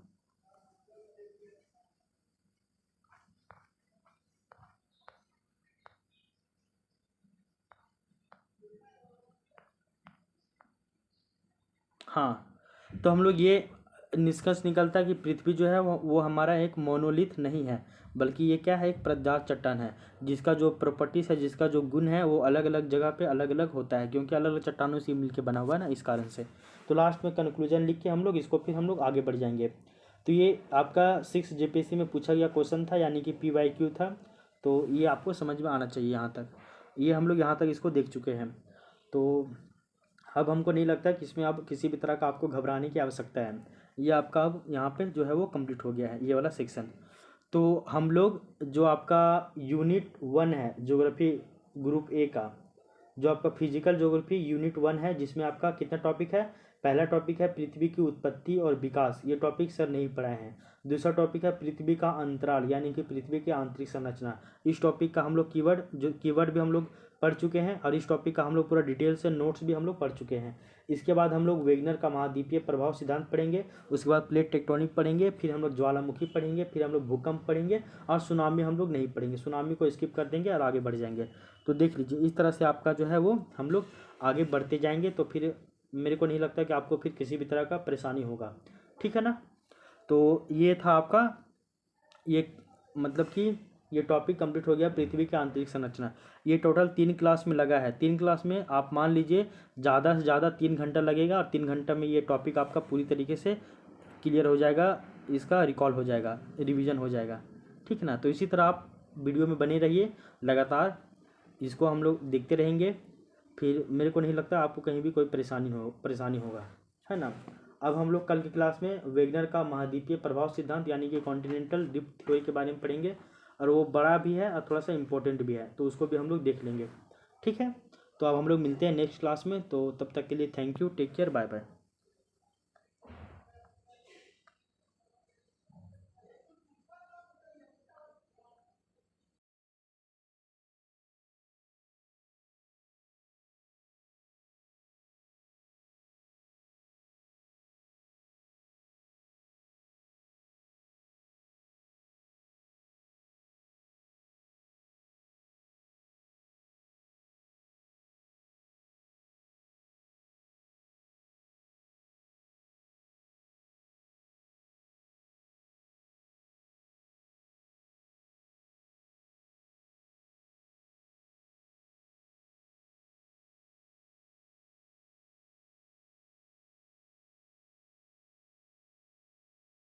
हाँ, तो हम लोग ये निष्कर्ष निकलता है कि पृथ्वी जो है वो हमारा एक मोनोलिथ नहीं है, बल्कि ये क्या है, एक प्रज्ञात चट्टान है, जिसका जो प्रॉपर्टीज है, जिसका जो गुण है वो अलग अलग जगह पे अलग अलग होता है, क्योंकि अलग अलग चट्टानों से मिलकर बना हुआ है ना, इस कारण से। तो लास्ट में कंक्लूजन लिख के हम लोग इसको फिर हम लोग आगे बढ़ जाएंगे। तो ये आपका 6 JPSC में पूछा गया क्वेश्चन था, यानी कि PYQ था। तो ये आपको समझ में आना चाहिए। यहाँ तक ये हम लोग यहाँ तक इसको देख चुके हैं। तो अब हमको नहीं लगता कि इसमें अब किसी भी तरह का आपको घबराने की आवश्यकता है। ये आपका अब यहाँ पे जो है वो कंप्लीट हो गया है, ये वाला सेक्शन। तो हम लोग जो आपका यूनिट 1 है ज्योग्राफी ग्रुप A का, जो आपका फिजिकल ज्योग्राफी यूनिट 1 है, जिसमें आपका कितना टॉपिक है? पहला टॉपिक है पृथ्वी की उत्पत्ति और विकास, ये टॉपिक सर नहीं पढ़ाए हैं। दूसरा टॉपिक है पृथ्वी का अंतराल, यानी कि पृथ्वी की आंतरिक संरचना। इस टॉपिक का हम लोग कीवर्ड भी हम लोग पढ़ चुके हैं, और इस टॉपिक का हम लोग पूरा डिटेल से नोट्स भी हम लोग पढ़ चुके हैं। इसके बाद हम लोग वेगनर का महाद्वीपीय प्रभाव सिद्धांत पढ़ेंगे, उसके बाद प्लेट टेक्टोनिक पढ़ेंगे, फिर हम लोग ज्वालामुखी पढ़ेंगे, फिर हम लोग भूकंप पढ़ेंगे, और सुनामी हम लोग नहीं पढ़ेंगे, सुनामी को स्किप कर देंगे और आगे बढ़ जाएंगे। तो देख लीजिए, इस तरह से आपका जो है वो हम लोग आगे बढ़ते जाएंगे। तो फिर मेरे को नहीं लगता कि आपको फिर किसी भी तरह का परेशानी होगा। ठीक है ना? तो ये था आपका, ये मतलब कि ये टॉपिक कंप्लीट हो गया, पृथ्वी की आंतरिक संरचना। ये टोटल 3 क्लास में लगा है। 3 क्लास में आप मान लीजिए ज़्यादा से ज़्यादा 3 घंटा लगेगा, और 3 घंटा में ये टॉपिक आपका पूरी तरीके से क्लियर हो जाएगा, इसका रिकॉल हो जाएगा, रिवीजन हो जाएगा। ठीक। ठीक है ना। तो इसी तरह आप वीडियो में बने रहिए, लगातार इसको हम लोग देखते रहेंगे, फिर मेरे को नहीं लगता आपको कहीं भी कोई परेशानी होगा, है ना। अब हम लोग कल की क्लास में वेगनर का महाद्वीपीय प्रभाव सिद्धांत यानी कि कॉन्टिनेंटल ड्रिफ्ट थ्योरी के बारे में पढ़ेंगे, और वो बड़ा भी है और थोड़ा सा इम्पोर्टेंट भी है, तो उसको भी हम लोग देख लेंगे, ठीक है। तो अब हम लोग मिलते हैं नेक्स्ट क्लास में, तो तब तक के लिए thank you, take care, bye bye.